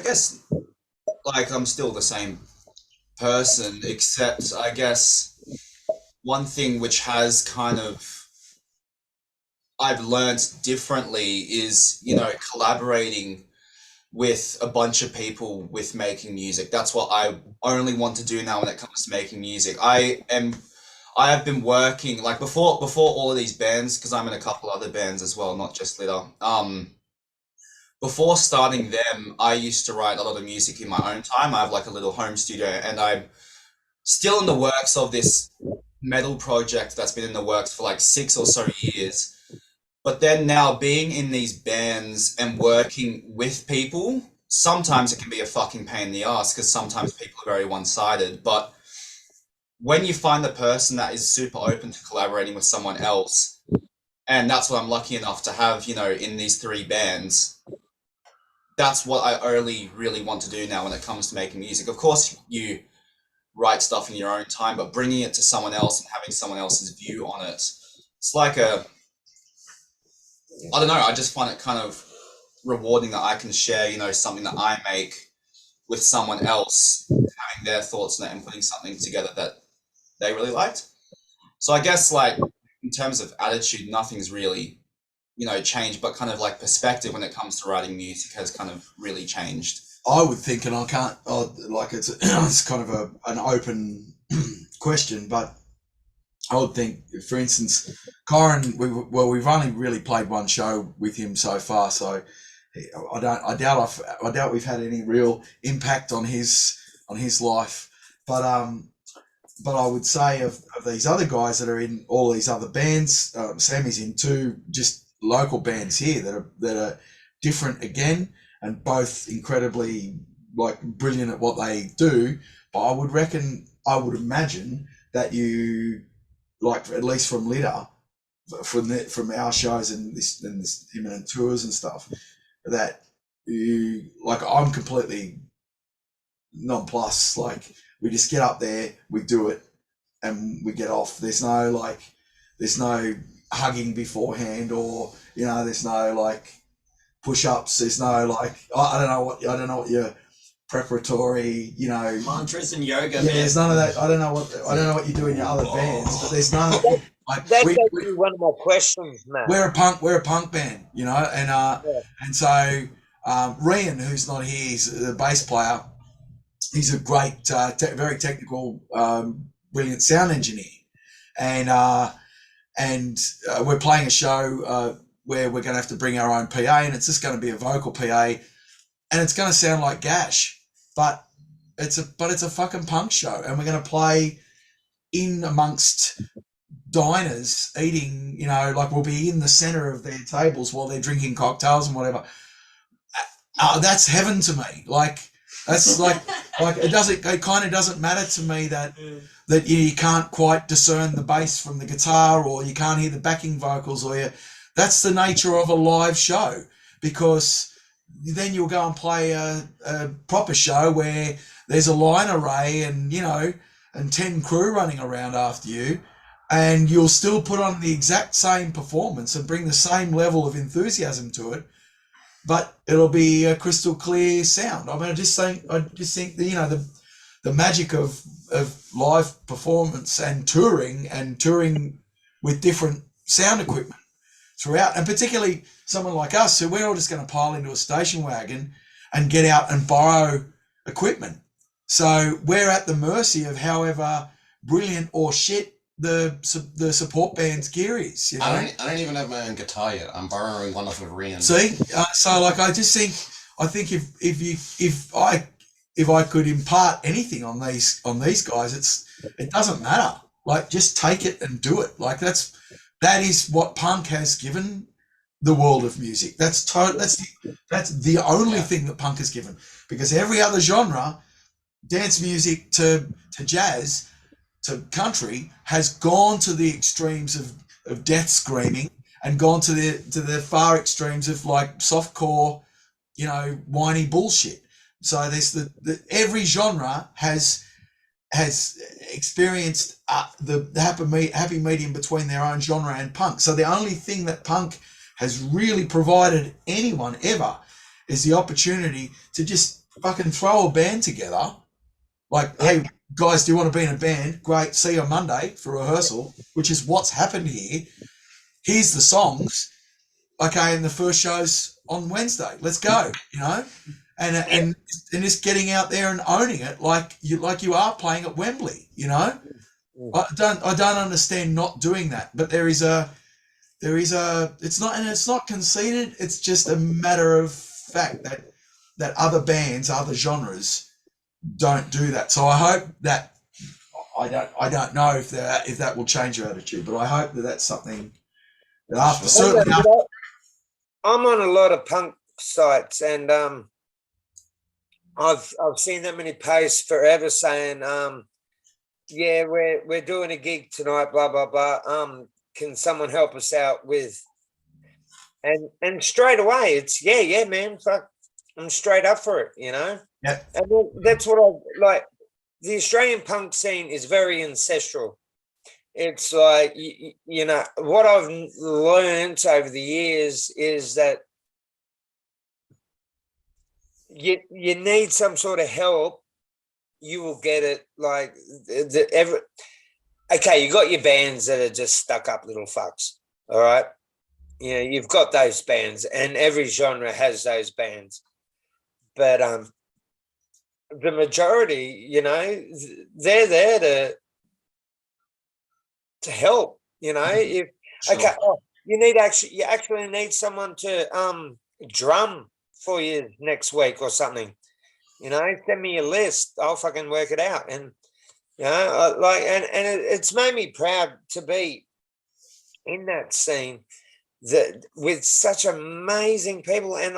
guess, like, I'm still the same person, except I guess one thing which has kind of I've learned differently is, collaborating with a bunch of people with making music. That's what I only want to do now when it comes to making music. I have been working, like, before all of these bands, because I'm in a couple other bands as well, not just Litter. Before starting them, I used to write a lot of music in my own time. I have like a little home studio, and I'm still in the works of this metal project that's been in the works for like 6 or so years. But then now, being in these bands and working with people, sometimes it can be a fucking pain in the ass, because sometimes people are very one-sided. But when you find the person that is super open to collaborating with someone else, and that's what I'm lucky enough to have, in these 3 bands, that's what I only really want to do now when it comes to making music. Of course, you write stuff in your own time, but bringing it to someone else and having someone else's view on it, it's like I don't know, I just find it kind of rewarding that I can share, something that I make with someone else, having their thoughts on it and putting something together that they really liked. So I guess, like, in terms of attitude, nothing's really, changed, but kind of like perspective when it comes to writing music has kind of really changed. I would think, and I can't, it's kind of an open question, but I would think, for instance, Kyron, we've only really played one show with him so far, so I doubt we've had any real impact on his life. But I would say of these other guys that are in all these other bands, Sammy's in 2 just local bands here that are different again, and both incredibly, like, brilliant at what they do. But I would imagine that you, like, at least from Litter, from our shows and this imminent tours and stuff, that you, like, I'm completely nonplussed. Like, we just get up there, we do it, and we get off. There's no hugging beforehand, or there's no, like, push-ups. There's no, like, I don't know what your preparatory, Mantras and yoga. yeah, man. there's none of that. I don't know what you do in your other bands, but there's none of like That's actually one of my questions, Matt. we're a punk band, and so Rian, who's not here, he's the bass player. He's a great, very technical, brilliant sound engineer, and we're playing a show where we're going to have to bring our own PA, and it's just going to be a vocal PA, and it's going to sound like Gash, but it's a fucking punk show, and we're going to play in amongst diners eating, like we'll be in the center of their tables while they're drinking cocktails and whatever. That's heaven to me. Like that's like it kind of doesn't matter to me that you can't quite discern the bass from the guitar, or you can't hear the backing vocals, that's the nature of a live show, because then you'll go and play a proper show where there's a line array and and 10 crew running around after you, and you'll still put on the exact same performance and bring the same level of enthusiasm to it, but it'll be a crystal clear sound. I mean, I just think that, the magic of live performance and touring with different sound equipment throughout, and particularly someone like us, who we're all just going to pile into a station wagon and get out and borrow equipment. So we're at the mercy of however brilliant or shit the support band's gear is. I don't even have my own guitar yet. I'm borrowing one off of Rian. See, so like I think if I could impart anything on these guys, it doesn't matter. Like, just take it and do it. Like that is what punk has given the world of music. That's the only thing that punk has given, because every other genre, dance music to jazz to country, has gone to the extremes of death screaming, and gone to the far extremes of like softcore, whiny bullshit. So there's every genre has experienced the happy medium between their own genre and punk. So the only thing that punk has really provided anyone ever is the opportunity to just fucking throw a band together. Like, hey guys, do you want to be in a band? Great, see you on Monday for rehearsal, which is what's happened here. Here's the songs. Okay, and the first show's on Wednesday. Let's go, and just getting out there and owning it like you are playing at Wembley, I don't understand not doing that, but it's not conceded. It's just a matter of fact that other bands, other genres don't do that. So I hope that I don't know if that will change your attitude, but I hope that that's something that I'm on a lot of punk sites, and I've seen that many posts forever saying, yeah, we're doing a gig tonight, blah blah blah. Can someone help us out with? And straight away it's yeah man, fuck, I'm straight up for it, Yeah. And that's what I like. The Australian punk scene is very ancestral. It's like, what I've learned over the years is that you need some sort of help, you will get it. Like okay, you got your bands that are just stuck up little fucks, all right? You've got those bands, and every genre has those bands. But the majority, they're there to help. If Sure. okay, you actually need someone to drum for you next week or something. Send me a list. I'll fucking work it out. And it's made me proud to be in that scene, that with such amazing people. And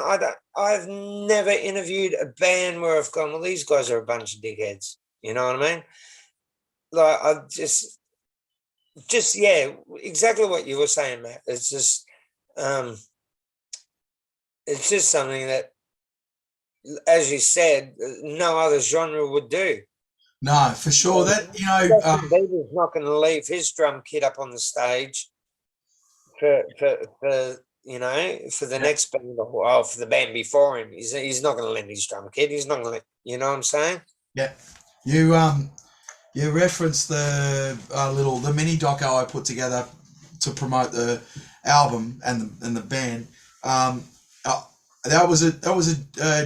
I've never interviewed a band where I've gone, well, these guys are a bunch of dickheads. You know what I mean? Like, I've just exactly what you were saying, Matt. It's just something that, as you said, no other genre would do. No, for sure. That Justin Bieber's not going to leave his drum kit up on the stage for you know, for the next band or for the band before him. He's not going to lend his drum kit. He's not going to, you know what I'm saying? Yeah. You referenced the the mini doco I put together to promote the album and the band. That was a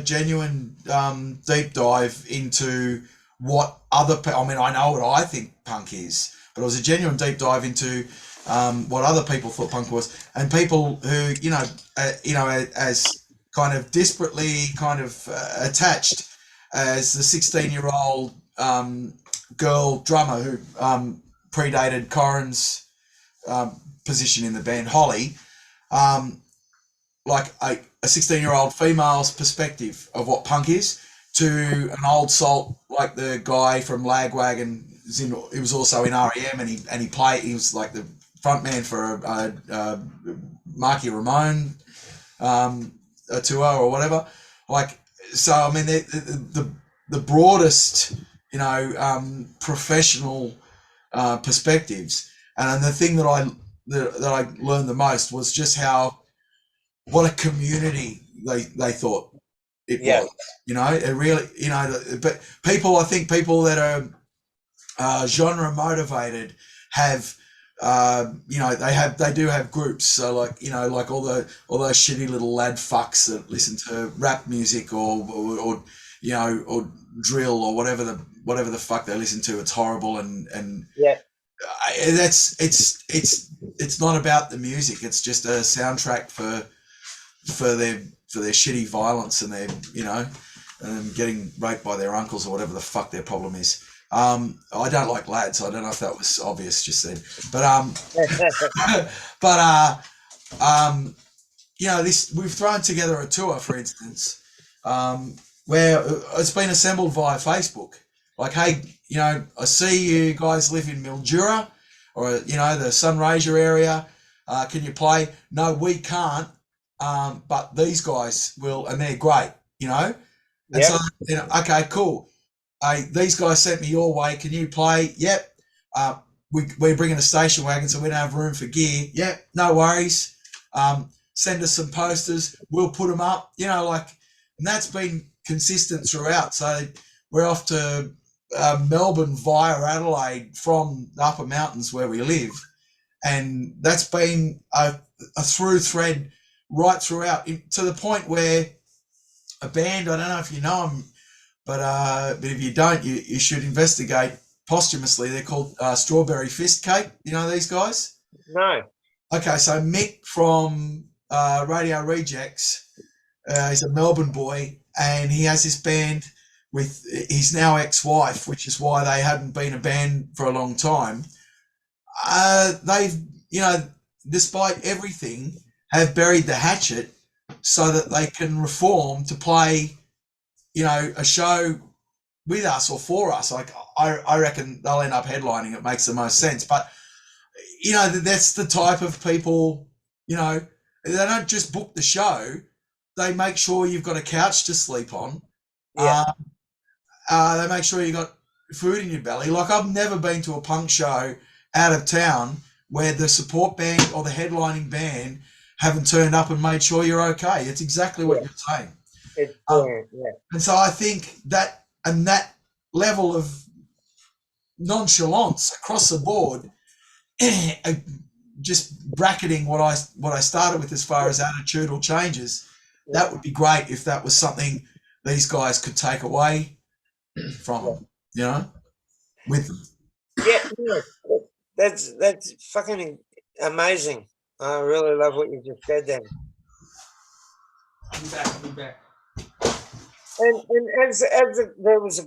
genuine deep dive into what I mean, I know what I think punk is, but it was a genuine deep dive into what other people thought punk was, and people who as kind of disparately kind of attached as the 16-year-old girl drummer who predated Corin's position in the band, Holly, like a 16-year-old female's perspective of what punk is, to an old salt like the guy from Lagwagon. He was also in REM, and he was like the front man for Marky Ramone a tour or whatever. Like, so I mean, the broadest, professional perspectives, and the thing that I learned the most was just what a community they thought it was. It really, but I think people that are genre motivated have, they do have groups. So like all those shitty little lad fucks that listen to rap music or drill or whatever the fuck they listen to. It's horrible and it's not about the music. It's just a soundtrack for their shitty violence and their and getting raped by their uncles or whatever the fuck their problem is. I don't like lads. I don't know if that was obvious just then, this, we've thrown together a tour, for instance, where it's been assembled via Facebook. Like, hey, I see you guys live in Mildura or the Sunraysia area. Can you play? No, we can't. But these guys will, and they're great, And so, okay, cool. These guys sent me your way. Can you play? Yep. We're bringing a station wagon, so we don't have room for gear. Yep. No worries. Send us some posters. We'll put them up. And that's been consistent throughout. So we're off to Melbourne via Adelaide from the upper mountains where we live, and that's been a through thread right throughout, to the point where a band, I don't know if you know them, but if you don't, you should investigate posthumously. They're called Strawberry Fist Cake. You know these guys? No. Okay, so Mick from Radio Rejects, he's a Melbourne boy, and he has this band with his now ex-wife, which is why they hadn't been a band for a long time. They've, despite everything, have buried the hatchet so that they can reform to play, a show with us or for us. Like, I reckon they'll end up headlining. It makes the most sense. But, that's the type of people, they don't just book the show. They make sure you've got a couch to sleep on. Yeah. They make sure you got food in your belly. Like, I've never been to a punk show out of town where the support band or the headlining band haven't turned up and made sure you're okay. It's exactly what you're saying. It's brilliant, yeah. And so I think that level of nonchalance across the board, just bracketing what I started with as far as attitudinal changes, that would be great if that was something these guys could take away from them, with them. Yeah, that's fucking amazing. I really love what you just said then. Be back. And as there was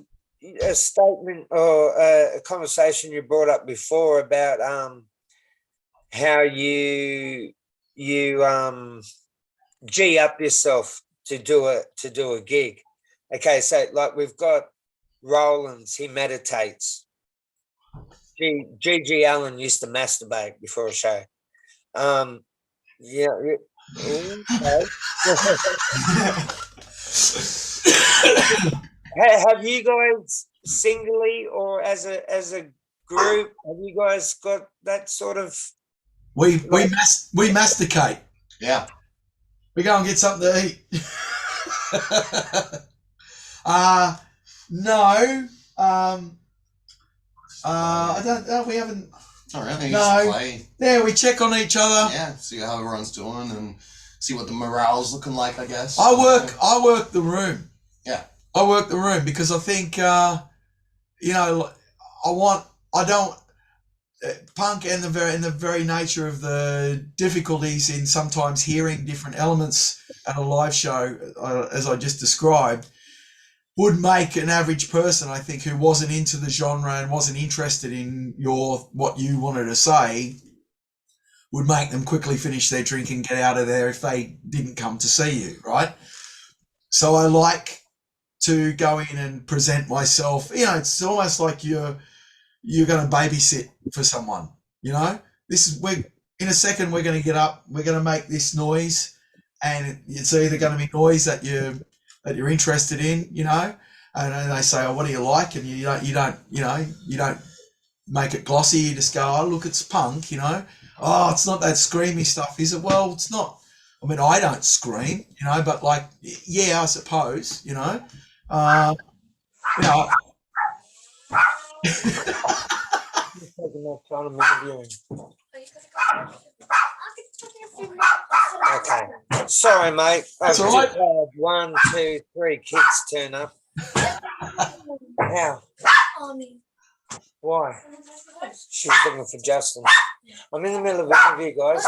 a statement or a conversation you brought up before about how you G up yourself to do a gig. Okay, so like we've got Rollins, he meditates. G.G. Allen used to masturbate before a show. Okay. Have you guys singly or as a group, have you guys got that sort of? We masticate. Yeah. We go and get something to eat. No. I don't know. We haven't. All right, then you No. just play. Yeah, we check on each other. Yeah, see how everyone's doing and see what the morale's looking like, I guess. I work the room. Yeah. I work the room because I think, punk and the very nature of the difficulties in sometimes hearing different elements at a live show, as I just described, would make an average person, I think, who wasn't into the genre and wasn't interested in what you wanted to say, would make them quickly finish their drink and get out of there if they didn't come to see you, right? So I like to go in and present myself. It's almost like you're going to babysit for someone. In a second we're going to get up, we're going to make this noise, and it's either going to be noise that you're interested in, and then they say, "Oh, what do you like?" And you don't make it glossy. You just go, "Oh, look, it's punk," "Oh, it's not that screamy stuff, is it?" Well, it's not. I mean, I don't scream, but like, yeah, I suppose, Taking that time I'm interviewing. Okay. Sorry, mate. That's I've all right. just had 1, 2, 3 kids turn up. How? Why? She was looking for Justin. I'm in the middle of an interview, guys.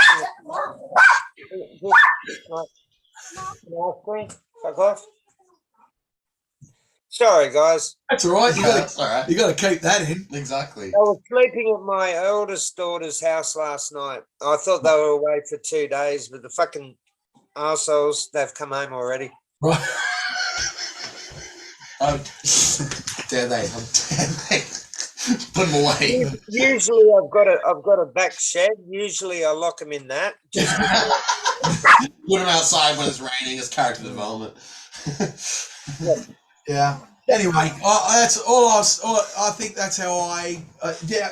Fuck off. Sorry, guys. That's all right. That's all right. You got to keep that in. Exactly. I was sleeping at my eldest daughter's house last night. I thought they were away for 2 days, but the fucking arseholes, they've come home already. Right. Oh, dare they? How dare they? Put them away. Usually I've got a back shed. Usually I lock them in that. Just Put them outside when it's raining as character development. Yeah. Anyway, that's all. I think that's how I.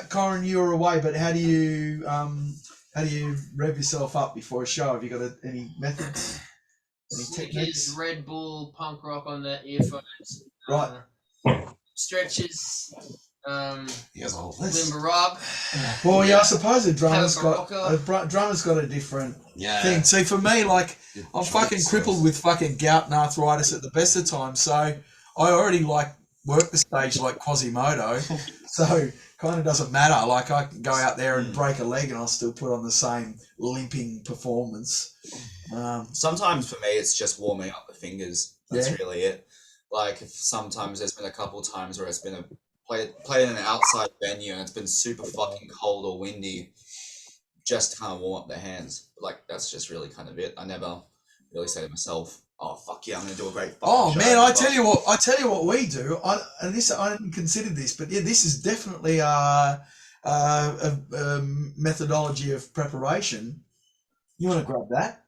Corin, you were away, but how do you rev yourself up before a show? Have you got any methods? Any techniques? Snickers, Red Bull, punk rock on the earphones. Right. Stretches. He has a whole list. Limber Rob. Well, yeah, I suppose a drummer's Have a got a different Yeah. thing. See, for me, like, I'm fucking crippled with fucking gout and arthritis at the best of times, so I already work the stage like Quasimodo, so kind of doesn't matter. Like, I can go out there and break a leg and I'll still put on the same limping performance. Sometimes for me, it's just warming up the fingers. That's Yeah. really it. Like, sometimes there's been a couple of times where it's been play in an outside venue and it's been super fucking cold or windy, just to kind of warm up the hands. Like, that's just really kind of it. I never really say to myself, "Oh fuck yeah, I'm gonna do a great." Oh show." man, I tell you what we do. I didn't consider this, but yeah, this is definitely a methodology of preparation. You want to grab that?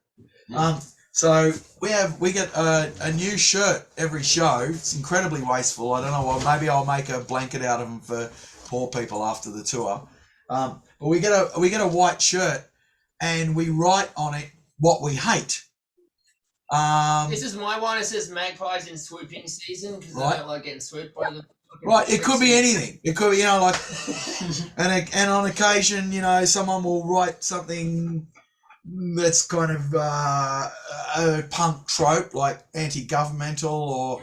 So we get a new shirt every show. It's incredibly wasteful. I don't know. Well, maybe I'll make a blanket out of them for poor people after the tour. But we get a white shirt, and we write on it what we hate. This is my one. It says magpies in swooping season because Right. I don't like getting swooped by the. Right, it could be anything. It could be, like, and on occasion, someone will write something that's kind of a punk trope, like anti-governmental or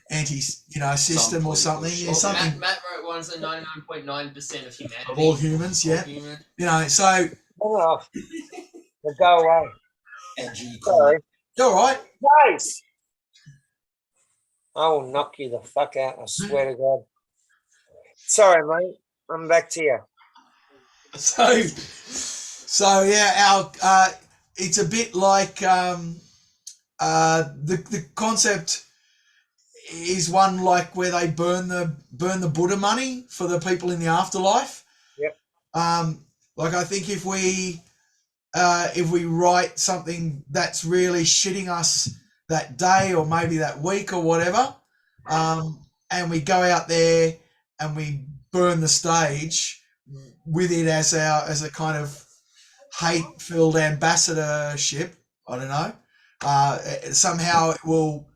anti-system or something. Well, Yeah, something Matt wrote one's the 99.9% of humanity. of all humans, All yeah. human. So oh, go away. Edgy. Sorry. all right. Nice. I will knock you the fuck out, I swear to God. Sorry, mate. I'm back to you. So yeah, our it's a bit like the concept is one like where they burn the Buddha money for the people in the afterlife. Yep. Like I think if we write something that's really shitting us that day or maybe that week or whatever, and we go out there and we burn the stage with it as a kind of hate-filled ambassadorship, I don't know, somehow it will,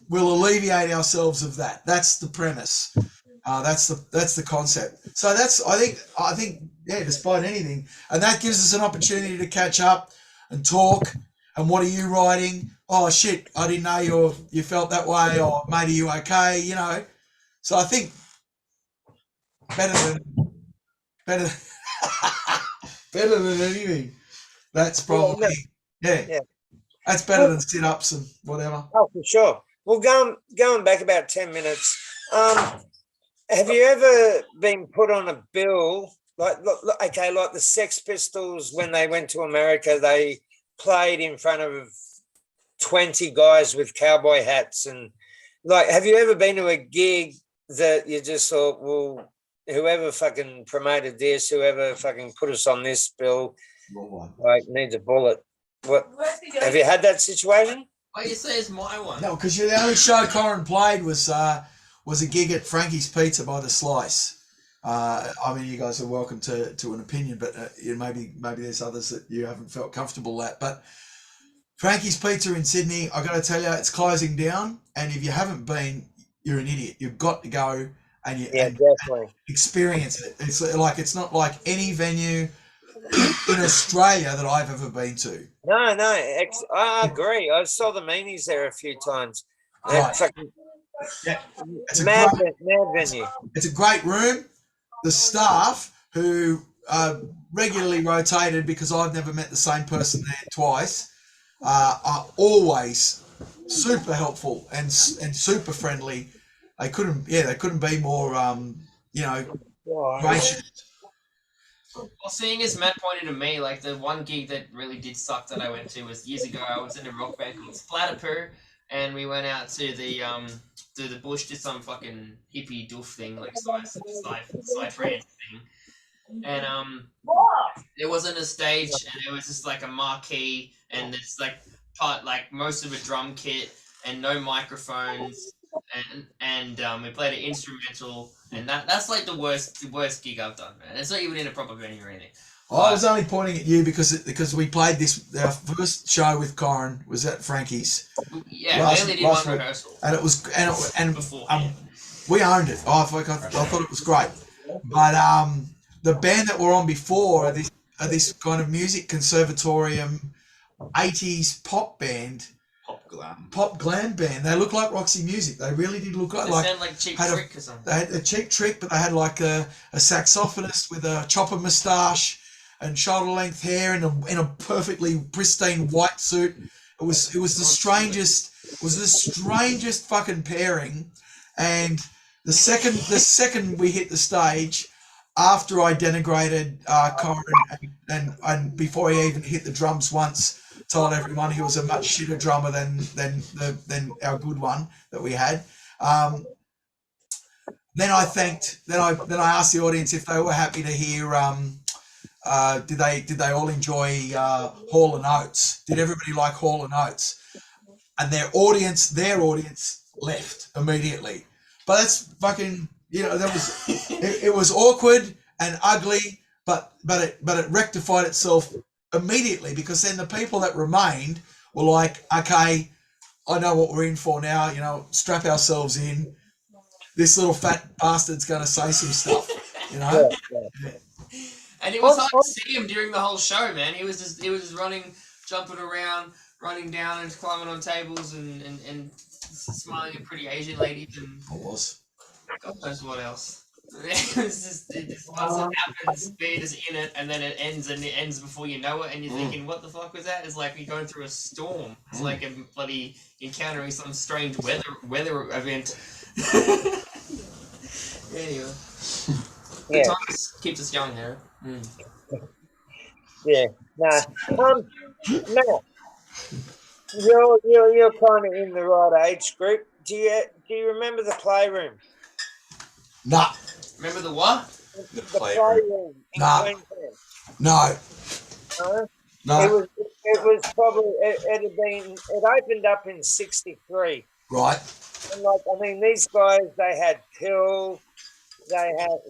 we'll alleviate ourselves of that. That's the premise. That's the concept. So I think yeah, despite anything, and that gives us an opportunity to catch up and talk. And what are you writing? Oh shit, I didn't know you felt that way, or mate, are you okay? So I think better than better better than anything. That's probably yeah. Yeah. That's better than sit ups and whatever. Oh, for sure. Well, going back about 10 minutes. Have you ever been put on a bill like the Sex Pistols when they went to America? They played in front of 20 guys with cowboy hats, and have you ever been to a gig that you just thought, well, whoever fucking promoted this, whoever fucking put us on this bill, needs a bullet? What have you had that situation? Why you say it's my one? No, because the only show Corin played was a gig at Frankie's Pizza by the Slice. I mean, you guys are welcome to an opinion, but maybe there's others that you haven't felt comfortable at. But Frankie's Pizza in Sydney, I got to tell you, it's closing down, and if you haven't been, you're an idiot. You've got to go and Definitely experience it. It's not like any venue in Australia that I've ever been to. No, I agree. I saw the meanies there a few times. Right. Yeah. It's Mad venue. It's a great room. The staff, who regularly rotated because I've never met the same person there twice, are always super helpful and super friendly. They couldn't be more gracious. Well, seeing as Matt pointed to me, like the one gig that really did suck that I went to was years ago. I was in a rock band called Splatterpoo, and we went out to the bush to some fucking hippie doof thing, like psytrance thing, and there wasn't a stage, and it was just like a marquee, and it's like most of a drum kit and no microphones, and we played an instrumental. And that's like the worst gig I've done, man. It's not even in a proper venue or anything. I was only pointing at you because we played this. Our first show with Corin was at Frankie's. Yeah, we only did one rehearsal. And it was before. We owned it. I thought it was great. But the band that we're on before are this kind of music conservatorium, 80s pop band. Pop glam band. They look like Roxy Music. They really did look like. They sound like Cheap Trick or something. They had a Cheap Trick, but they had like a saxophonist with a chopper moustache and shoulder length hair in a perfectly pristine white suit. It was the strangest fucking pairing. And the second we hit the stage, after I denigrated Corin and before he even hit the drums once, told everyone he was a much shitter drummer than our good one that we had. Then I asked the audience if they were happy to hear. Did they all enjoy Hall and Oates? Did everybody like Hall and Oates? And their audience left immediately. But that's fucking it was awkward and ugly, but it rectified itself immediately, because then the people that remained were like, okay, I know what we're in for now, strap ourselves in. This little fat bastard's going to say some stuff, Yeah. And it was hard to see him during the whole show, man. He was just running, jumping around, running down and climbing on tables and smiling at pretty Asian ladies and God knows what else. It was just once it happens, they're just in it, and then it ends before you know it, and you're thinking, what the fuck was that? It's like you're going through a storm. It's like a bloody encountering some strange weather event. Anyway. Yeah. Times keeps us young here. Yeah. Nah. Matt, you're kind of in the right age group. Do you remember the Playroom? Nah. Remember the what? The Playroom in Queensland. No. No. It was probably it opened up in '63. Right. And these guys, they had Pill, they've had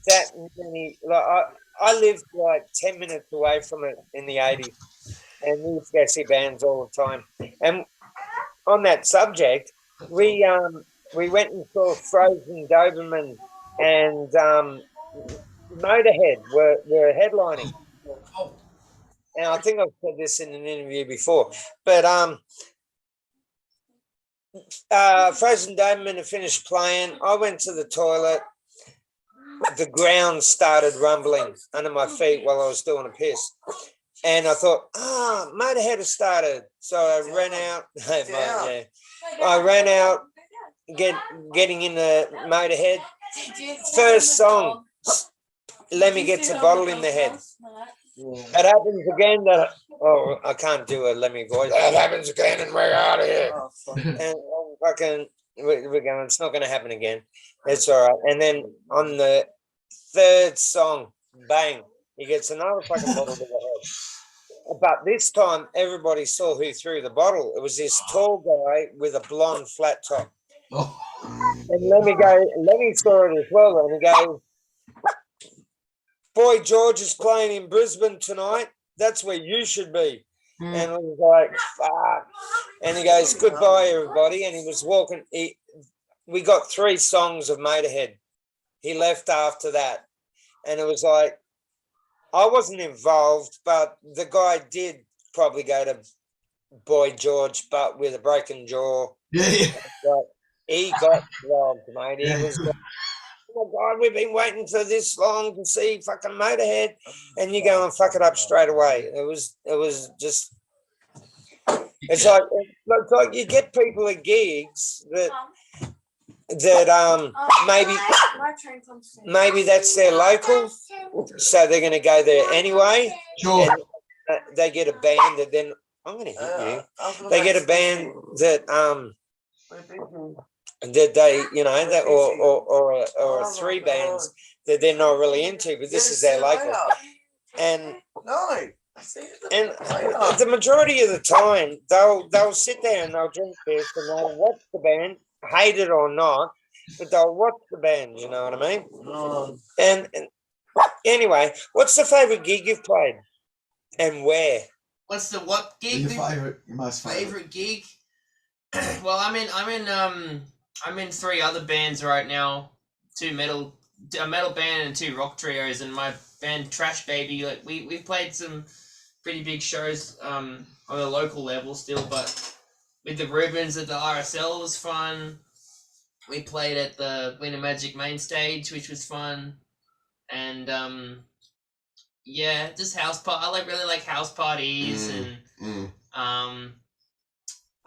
that many. I lived 10 minutes away from it in the '80s, and we used to go see bands all the time. And on that subject, we went and saw Frozen Doberman and Motorhead were headlining. And I think I've said this in an interview before, but Frozen Doberman had finished playing. I went to the toilet. The ground started rumbling under my feet while I was doing a piss. And I thought, Motorhead has started. So I ran out. Yeah. I ran out, getting in the Motorhead. First song, Lemmy gets a bottle in the head. That happens again. I can't do a Lemmy voice. That happens again, and we're out of here. And we're going. It's not going to happen again. It's all right. And then on the third song, bang, he gets another fucking bottle to the head. But this time, everybody saw who threw the bottle. It was this tall guy with a blonde flat top. Oh. And Lemmy saw it as well, and he goes, Boy George is playing in Brisbane tonight. That's where you should be. And I was like, fuck. And he goes, goodbye, everybody. And he was walking. We got 3 songs of Motorhead. He left after that. And it was like, I wasn't involved, but the guy did probably go to Boy George, but with a broken jaw. Yeah. Like, he got robbed, mate. He was like, oh my God, we've been waiting for this long to see fucking Motorhead, and you go and fuck it up straight away. It was just, it's like you get people at gigs that maybe that's their local, so they're going to go there anyway. Sure. And, they get a band that then I'm going to hit you. They get a band that that they, that or 3 bands that they're not really into, but this is their local. And the majority of the time they'll sit there and they'll drink this and they'll watch the band, hate it or not, but they'll watch the band, you know what I mean? And anyway, what's the favorite gig you've played and where? What's the what gig? Your most favorite gig? Well, I'm in 3 other bands right now, a metal band and 2 rock trios, and my band Trash Baby. Like we've played some pretty big shows on a local level still, but with the Rubens at the RSL was fun. We played at the Winter Magic main stage, which was fun, and just house I really like house parties and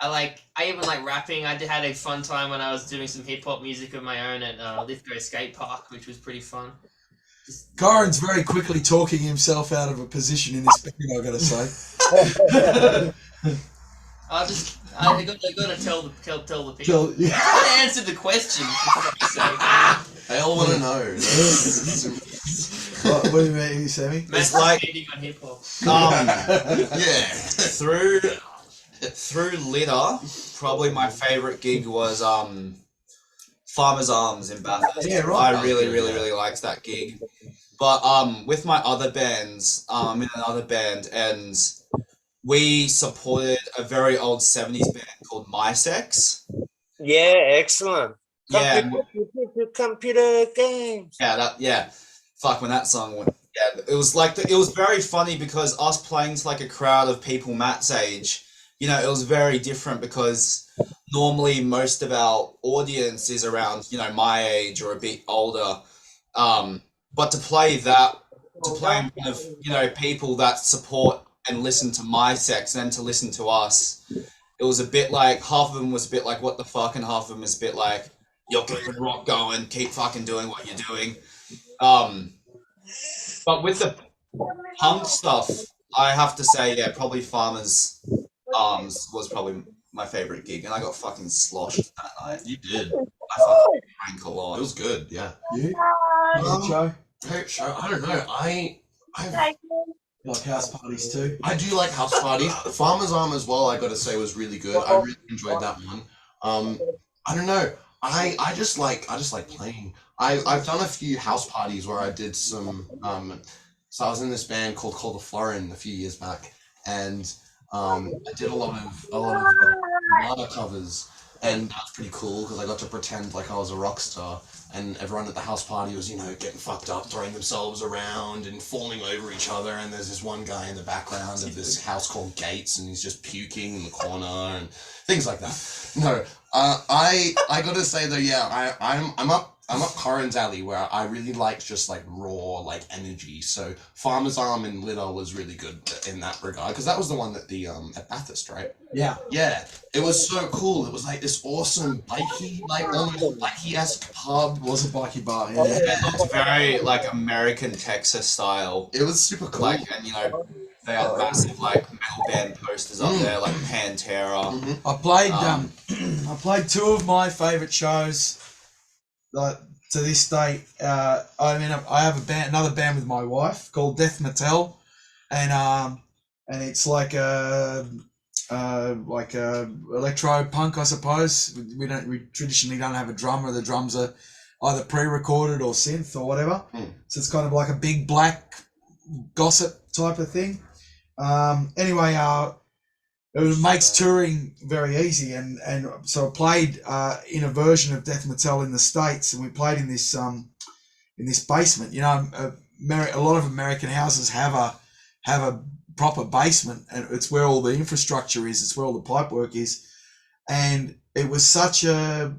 I even like rapping. I had a fun time when I was doing some hip hop music of my own at Lithgow Skate Park, which was pretty fun. Corin's very quickly talking himself out of a position in this band, I gotta say. I gotta tell the people. Yeah. I answered the question. They all want to know. What do you mean, Sammy? It's like on hip hop. Through Litter, probably my favorite gig was Farmer's Arms in Bathurst. Yeah, right. I really liked that gig. But with my other bands, I'm in another band, and we supported a very old 70s band called My Sex. Yeah, excellent. Yeah. Computer games. Fuck, when that song went. Yeah, it was very funny because us playing to like a crowd of people Matt's age, it was very different because normally most of our audience is around, my age or a bit older. But to play in front of, people that support and listen to My Sex and then to listen to us, it was a bit like, half of them was a bit like, what the fuck, and half of them is a bit like, you're keeping rock going, keep fucking doing what you're doing. But with the punk stuff, I have to say, probably Farmer's Arms was probably my favorite gig, and I got fucking sloshed that night. You did. I fucking drank a lot. It was good, yeah. You? Joe? Favorite show? I don't know. I You like house parties too? I do like house parties. Farmer's Arm as well, I gotta say, was really good. I really enjoyed that one. I don't know. I just like playing. I've done a few house parties where I did some so I was in this band called the Florin a few years back, and I did a lot of Nirvana covers, and that's pretty cool because I got to pretend like I was a rock star, and everyone at the house party was, you know, getting fucked up, throwing themselves around and falling over each other. And there's this one guy in the background of this house called Gates, and he's just puking in the corner and things like that. No, I gotta say though, yeah, I'm up Corin's alley where I really liked just like raw like energy. So Farmer's Arm and Litter was really good in that regard because that was the one that the at Bathurst, right? Yeah. Yeah, it was so cool. It was like this awesome bikey, like almost bikey-esque pub. It was a bikie bar. Yeah. It looked very like American Texas style. It was super cool. Like, and you know, they had massive like metal band posters up there, like Pantera. I played I played two of my favourite shows. To this day, I mean, I have another band with my wife called Death Mattel, and it's like a electro punk, I suppose. We traditionally don't have a drummer. The drums are either pre-recorded or synth or whatever. So it's kind of like a big black gossip type of thing. Anyway, it makes touring very easy, and so I played in a version of Death Mattel in the States, and we played in this basement. You know, a lot of American houses have a proper basement, and it's where all the infrastructure is. It's where all the pipe work is, and it was such a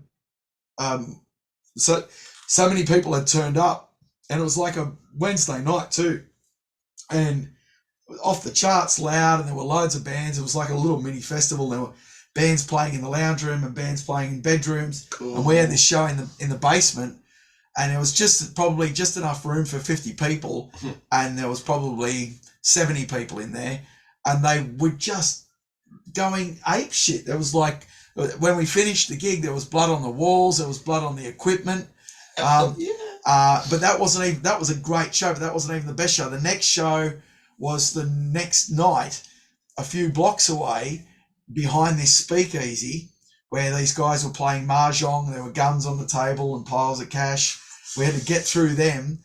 so many people had turned up, and it was like a Wednesday night too, and off the charts loud, and there were loads of bands. It was like a little mini festival. There were bands playing in the lounge room and bands playing in bedrooms. Cool. And we had this show in the basement, and it was probably just enough room for 50 people, and there was probably 70 people in there, and they were just going ape shit. There was like, when we finished the gig, there was blood on the walls, there was blood on the equipment. But that was a great show, but that wasn't even the best show. The next show was the next night, a few blocks away, behind this speakeasy, where these guys were playing mahjong. There were guns on the table and piles of cash. We had to get through them,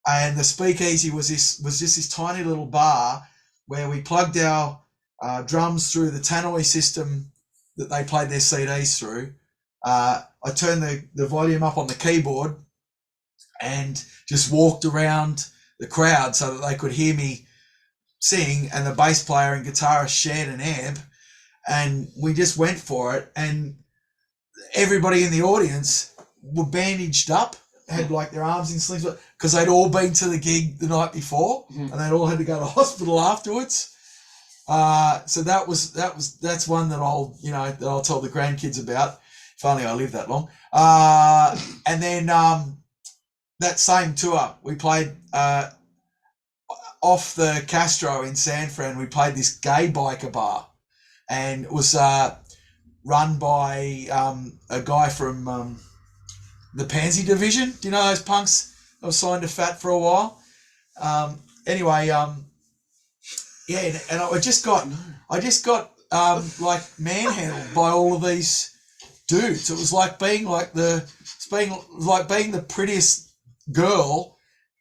and the speakeasy was just this tiny little bar where we plugged our drums through the tannoy system that they played their CDs through. I turned the volume up on the keyboard and just walked around the crowd so that they could hear me sing, and the bass player and guitarist shared an amp, and we just went for it. And everybody in the audience were bandaged up, had like their arms in slings, because they'd all been to the gig the night before, and they'd all had to go to hospital afterwards. So that's one that I'll tell the grandkids about. If only I live that long. And then that same tour, we played off the Castro in San Fran. We played this gay biker bar, and it was run by a guy from the Pansy Division. Do you know those punks that were signed to Fat for a while? Anyway, yeah, and I just got like manhandled by all of these dudes. It was like being the prettiest girl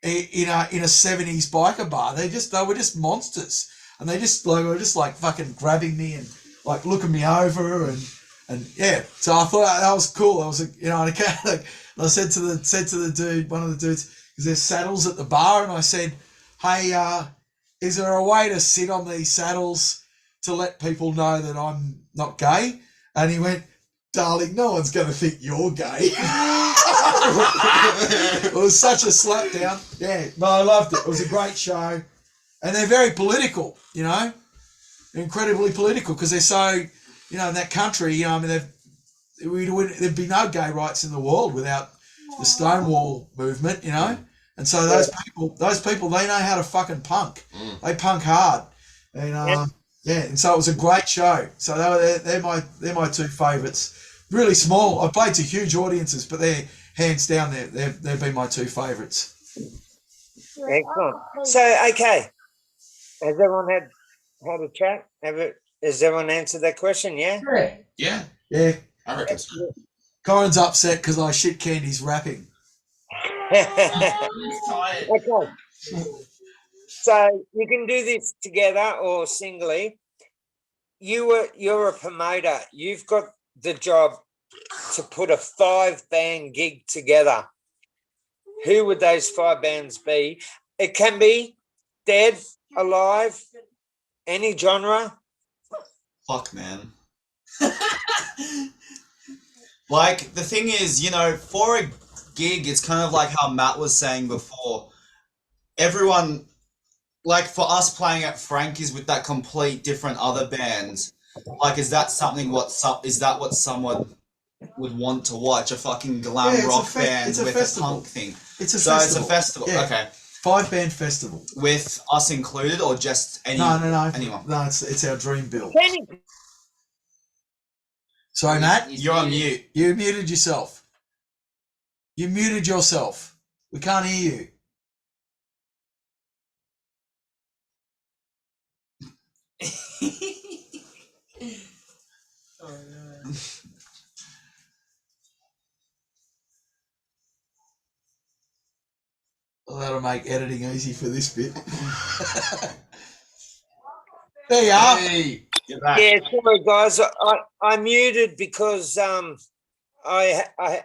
in a 70s biker bar. They were just monsters, and they were just like fucking grabbing me and like looking me over, and yeah. So I thought that was cool. I was and I said to the dude, one of the dudes, because there's saddles at the bar, and I said, hey, is there a way to sit on these saddles to let people know that I'm not gay? And he went, darling, no one's going to think you're gay. It was such a slap down. Yeah, but I loved it. It was a great show. And they're very political, they're incredibly political, because they're so, in that country, there'd be no gay rights in the world without the Stonewall movement, And so those people, they know how to fucking punk. They punk hard. And and so it was a great show. So they're my two favourites. Really small. I played to huge audiences, but they're hands down they've been my two favourites. Excellent. So okay, has everyone had a chat? Has everyone answered that question? Yeah. Yeah. I reckon so. Corin's upset because I shit Candy's rapping. Okay. So you can do this together or singly. you're a promoter. You've got the job to put a 5-band gig together. Who would those 5 bands be? It can be dead, alive, any genre. Fuck, man. Like, the thing is, for a gig, it's kind of like how Matt was saying before. Everyone, like, for us playing at Frankie's with that complete different other bands, like, is that what someone would want to watch? A fucking glam Yeah, rock band it's a with festival. a punk thing? It's a So festival. it's a festival. Yeah. Okay. 5-band festival. With us included, or just No. anyone? No, it's our dream bill. Any- Sorry, Matt. You're on mute. You muted yourself. You muted yourself. We can't hear you. Oh, no. Well, that'll make editing easy for this bit. There you are. Hey, you're back. Yeah, sorry guys. I muted because I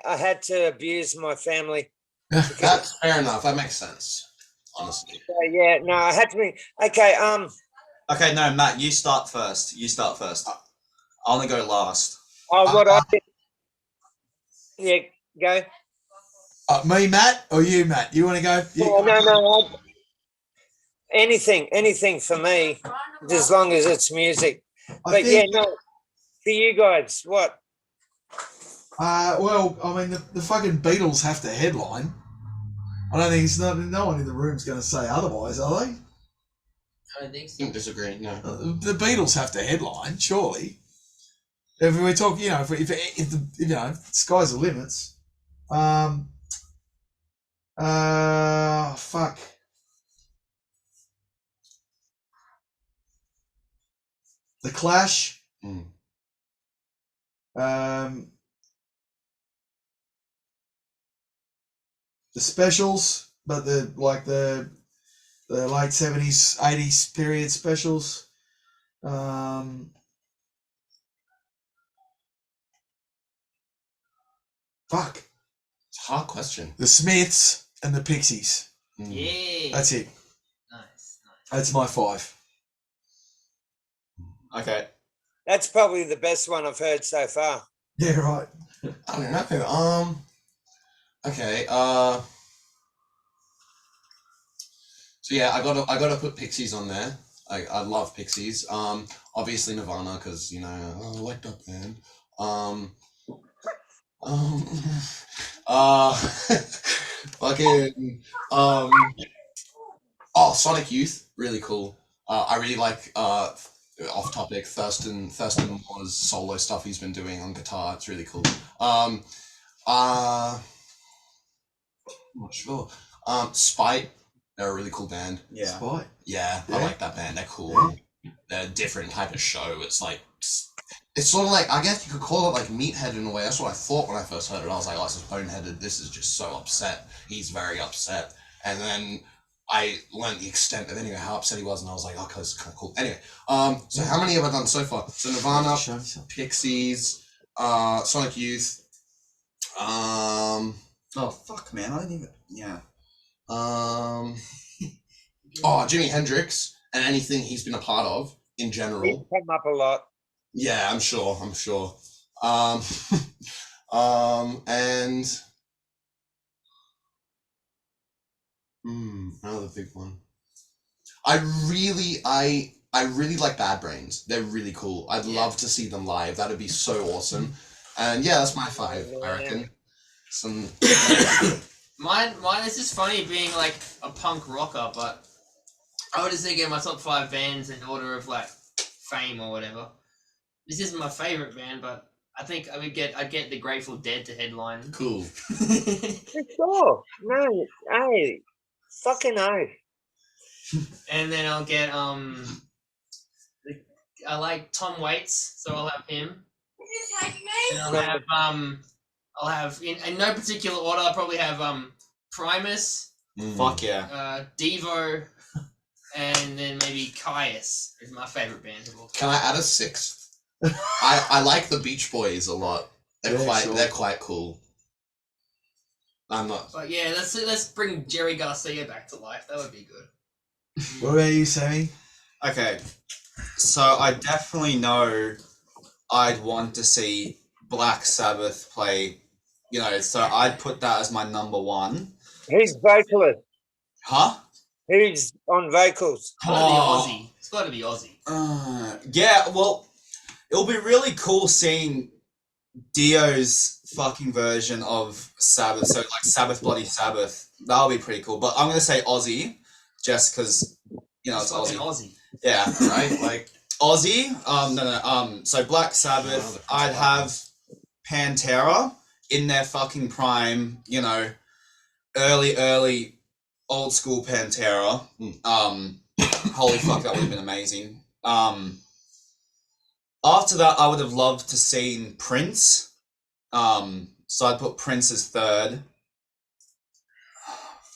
had to abuse my family. That's fair enough. That makes sense. Honestly. So, yeah, no, I had to be okay. Okay, no, Matt, you start first. I want to go last. What I did. Yeah, go. Me, Matt, or you, Matt? You want to go? No. Anything for me, as long as it's music. But yeah, no. For you guys, what? Well, I mean, the fucking Beatles have to headline. I don't think no one in the room's going to say otherwise, are they? I don't think so. Don't disagree. No. The Beatles have to headline, surely. If we talk, if the sky's the limits. Fuck. The Clash. Mm. The Specials, but the late 70s, 80s period specials. Fuck. It's a hard question. The Smiths and the Pixies. Mm. Yeah. That's it. Nice. That's my 5. Okay. That's probably the best one I've heard so far. Yeah, right. I don't know. Okay. So yeah, I gotta put Pixies on there. I love Pixies. Obviously Nirvana because I like that band. Fucking Sonic Youth, really cool. I really like off topic Thurston Moore's solo stuff he's been doing on guitar. It's really cool. I'm not sure. Spite, they're a really cool band. Yeah. Spite. Yeah, Yeah. I like that band. They're cool. They're a different type of show. It's sort of like, I guess you could call it like Meathead in a way. That's what I thought when I first heard it. I was like, oh, this is boneheaded. This is just so upset. He's very upset. And then I learned the extent of how upset he was, and I was like, oh, this is kind of cool. Anyway, so how many have I done so far? So Nirvana, Show me something. Pixies, Sonic Youth, Oh, fuck, man. I didn't even... Yeah. Jimi Hendrix, and anything he's been a part of in It's general. come up a lot. Yeah, I'm sure. And another big one. I really like Bad Brains. They're really cool. I'd love to see them live. That'd be so awesome. And yeah, that's my 5, I reckon. Mine is just funny being like a punk rocker, but I would just think of my top 5 bands in order of like fame or whatever. This isn't my favorite band, but I think I'd get the Grateful Dead to headline. Cool. For sure. No, hey, fucking no. And then I'll get I like Tom Waits, so I'll have him. And I'll have in no particular order. I'll probably have Primus, Fuck yeah. Devo, and then maybe Caius is my favorite band of all time. Can I add a sixth? I like the Beach Boys a lot. They're quite cool. I'm not. But yeah, let's bring Jerry Garcia back to life. That would be good. What about you, Sammy? Okay, so I definitely know I'd want to see Black Sabbath play. You know, so I'd put that as my number one. Who's vocalist? Huh? Who's on vocals? It's gotta be Ozzy. It's gotta be Ozzy. Yeah, well, it'll be really cool seeing Dio's fucking version of Sabbath. So like Sabbath Bloody Sabbath. That'll be pretty cool. But I'm gonna say Ozzy, just because it's fucking Ozzy. Ozzy. Yeah. Right? Like, Ozzy. No. So Black Sabbath. I'd have Pantera in their fucking prime. Early old school Pantera. Holy fuck, that would have been amazing. After that, I would have loved to seen Prince. So I'd put Prince as third.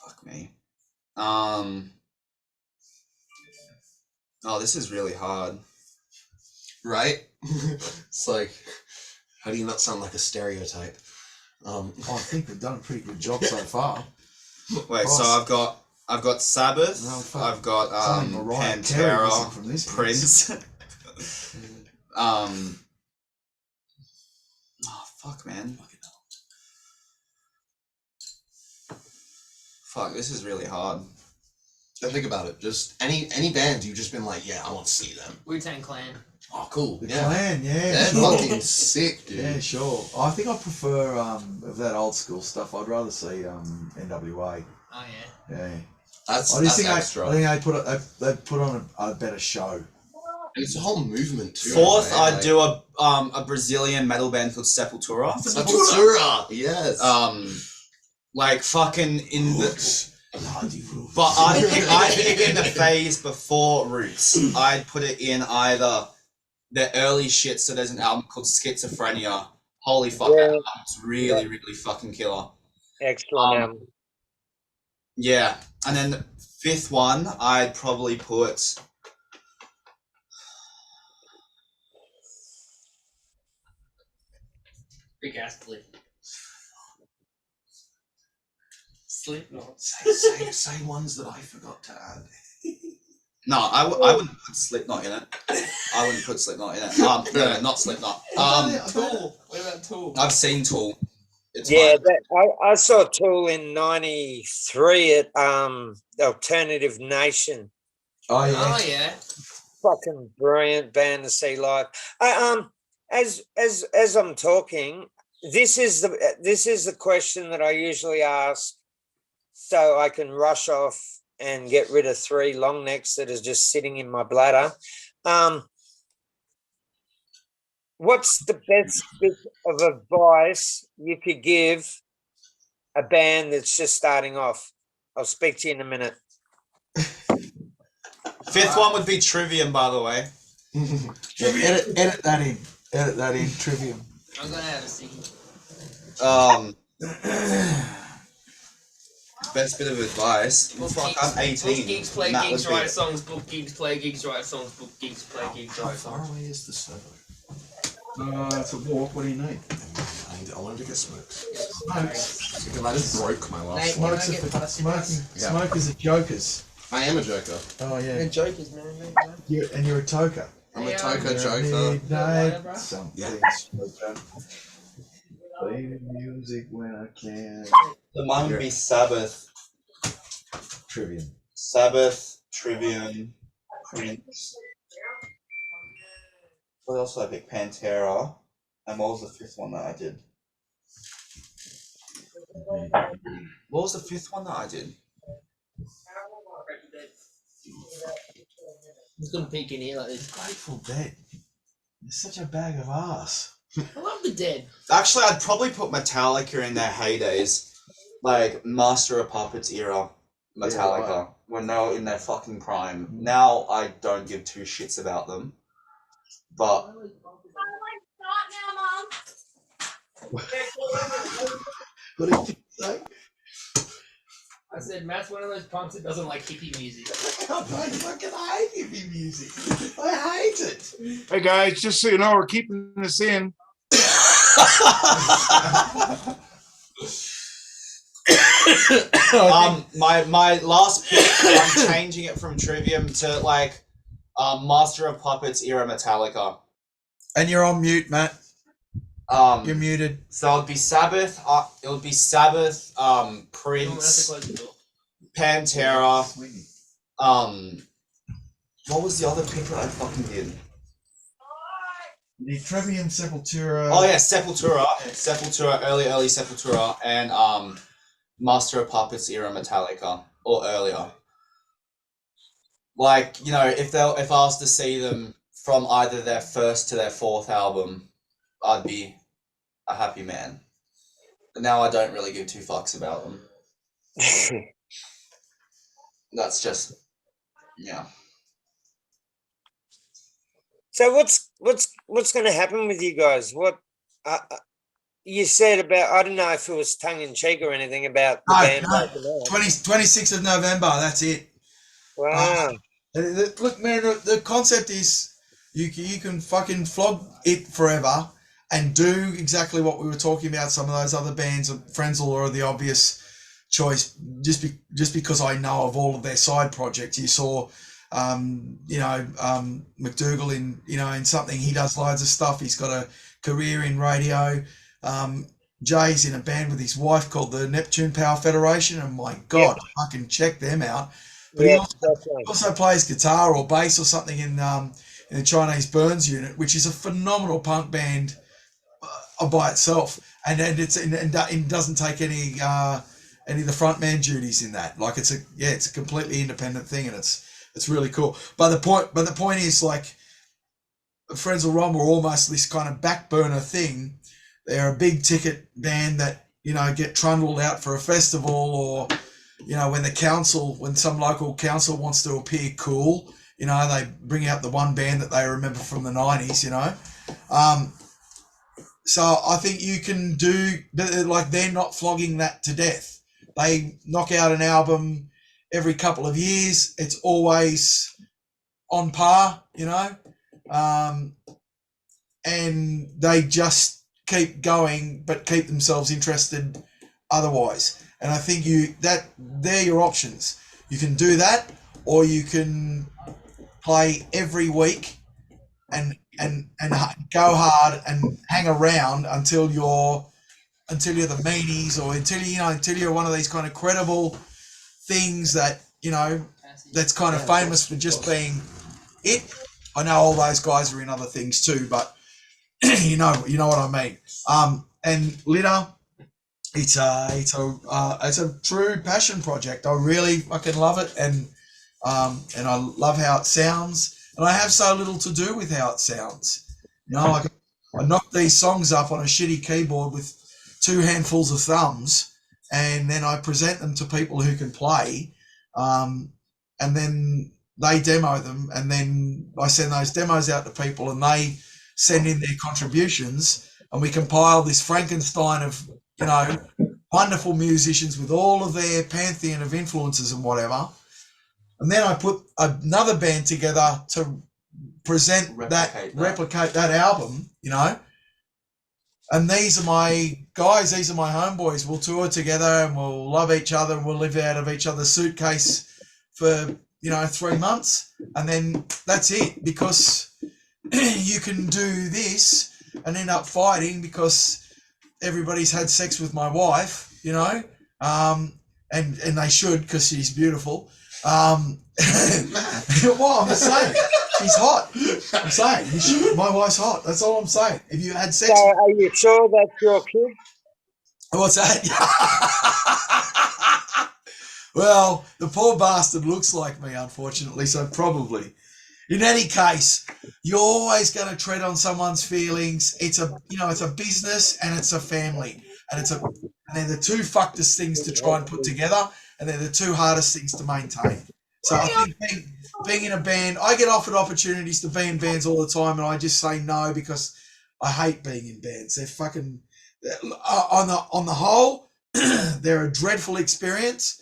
Fuck me. Oh, this is really hard. right? It's like, how do you not sound like a stereotype? I think we've done a pretty good job so far. Wait, so I've got Sabbath. No, fuck. I've got Something Mariah Carey missing from Pantera, this Prince. Oh fuck, man. Fuck, this is really hard. And think about it. Just any band you've just been like, yeah, I want to see them. Wu-Tang Clan. Oh, cool. The Yeah. Clan, yeah, They're sure. fucking sick, dude. Yeah, sure. I think I prefer of that old school stuff. I'd rather see NWA. Oh yeah. Yeah. That's I just think extra. I think they put on a better show. And it's a whole movement too. Fourth, right? I'd do a Brazilian metal band called Sepultura. Sepultura. Yes. Like fucking in the. But But I'd put it in the phase before Roots. I'd put it in either the early shit. So there's an album called Schizophrenia. Holy fuck, that album's really, really fucking killer. Excellent. Yeah, and then the fifth one, I'd probably put. Big ass Slipknot. Slipknot. say ones that I forgot to add. No, I wouldn't put Slipknot in it. I wouldn't put Slipknot in it. No, not Slipknot. Tool. What about Tool? I've seen Tool. It's Yeah, fine. I saw Tool in '93 at Alternative Nation. Oh yeah. Oh yeah. Fucking brilliant band to see live. As I'm talking, this is the question that I usually ask, so I can rush off and get rid of 3 long necks that is just sitting in my bladder. What's the best bit of advice you could give a band that's just starting off? I'll speak to you in a minute. Fifth one would be Trivium, by the way. Edit that in. Edit that in. Trivium. I'm gonna have a sing. Best bit of advice. Well, fuck, I'm 18. Book gigs, play That gigs, would be write it. songs. Book gigs, play gigs, write songs. Book gigs, play gigs, How write far songs. away is the server? It's a walk. What do you need? I wanted to get smokes. Smokes. Because I just broke my last Nate, one. Smokes Can I are get for past smoking. Yeah. Smokers are jokers. I am a joker. Oh yeah. They're jokers, man. You're a toker. I'm a Yeah, toker You're a joker. midnight Yeah. something. Yeah. Joker. Play the music when I can. The mine would be Sabbath. Trivium. Sabbath, Trivium, Prince. What else did I pick? Pantera. And what was the fifth one that I did? What was the fifth one that I did? Who's gonna peek in here like this? Grateful Dead. It's such a bag of ass. I love the Dead. Actually, I'd probably put Metallica in their heydays. Like Master of Puppets era Metallica. Yeah, right. When they were in their fucking prime. Now I don't give 2 shits about them. But What did you say? I said Matt's one of those punks that doesn't like hippie music. I fucking hate hippie music. I hate it. Hey guys, just so you know, we're keeping this in. My last pick, I'm changing it from Trivium to like Master of Puppets era Metallica. And you're on mute, Matt. You're muted. So it'd be Sabbath. It would be Sabbath. Prince. Pantera. What was the other pick that I fucking did? The Trivium Sepultura. Oh yeah, Sepultura, early Sepultura, and Master of Puppets era Metallica or earlier. Like, you know, if I was to see them from either their first to their fourth album, I'd be a happy man. But now I don't really give two fucks about them. That's just, yeah. So what's going to happen with you guys? What you said about, I don't know if it was tongue in cheek or anything about the band. No. breaking up. 26th of November. That's it. Wow. Look, man, the concept is you can fucking flog it forever and do exactly what we were talking about. Some of those other bands, Frenzal are the obvious choice, just because I know of all of their side projects. You saw, McDougall in something. He does loads of stuff. He's got a career in radio. Jay's in a band with his wife called the Neptune Power Federation, and my God, fucking check them out. But he also plays guitar or bass or something in the Chinese Burns unit, which is a phenomenal punk band by itself, and it doesn't take any of the frontman duties in that. Like it's a completely independent thing, and it's really cool. But the point is, like, Frenzal Rhomb were almost this kind of back burner thing. They're a big ticket band that, get trundled out for a festival, or, when some local council wants to appear cool, they bring out the one band that they remember from the 90s, So I think you can do, like, they're not flogging that to death. They knock out an album every couple of years. It's always on par, and they just keep going, but keep themselves interested otherwise. And I think they're your options. You can do that, or you can play every week and go hard and hang around until you're the meanies, or until you're one of these kind of credible things that that's kind of famous for just being it. I know all those guys are in other things too, but you know what I mean. And Litter, it's a true passion project. I really fucking love it, and I love how it sounds, and I have so little to do with how it sounds. I knock these songs up on a shitty keyboard with 2 handfuls of thumbs, and then I present them to people who can play, and then they demo them, and then I send those demos out to people, and they send in their contributions, and we compile this Frankenstein of, wonderful musicians with all of their pantheon of influences and whatever. And then I put another band together to replicate that album, And these are my guys, these are my homeboys. We'll tour together, and we'll love each other, and we'll live out of each other's suitcase for, 3 months. And then that's it, because you can do this and end up fighting because everybody's had sex with my wife, and they should, because she's beautiful. Well, I'm just saying, she's hot. I'm saying, you should. My wife's hot. That's all I'm saying. If you had sex, So are you sure that's your kid? what's that? Well, the poor bastard looks like me, unfortunately, so probably. In any case, you're always going to tread on someone's feelings. It's a business, and it's a family, and they're the two fuckedest things to try and put together, and they're the two hardest things to maintain. So I think being in a band, I get offered opportunities to be in bands all the time, and I just say no because I hate being in bands. They're fucking on the whole, they're a dreadful experience.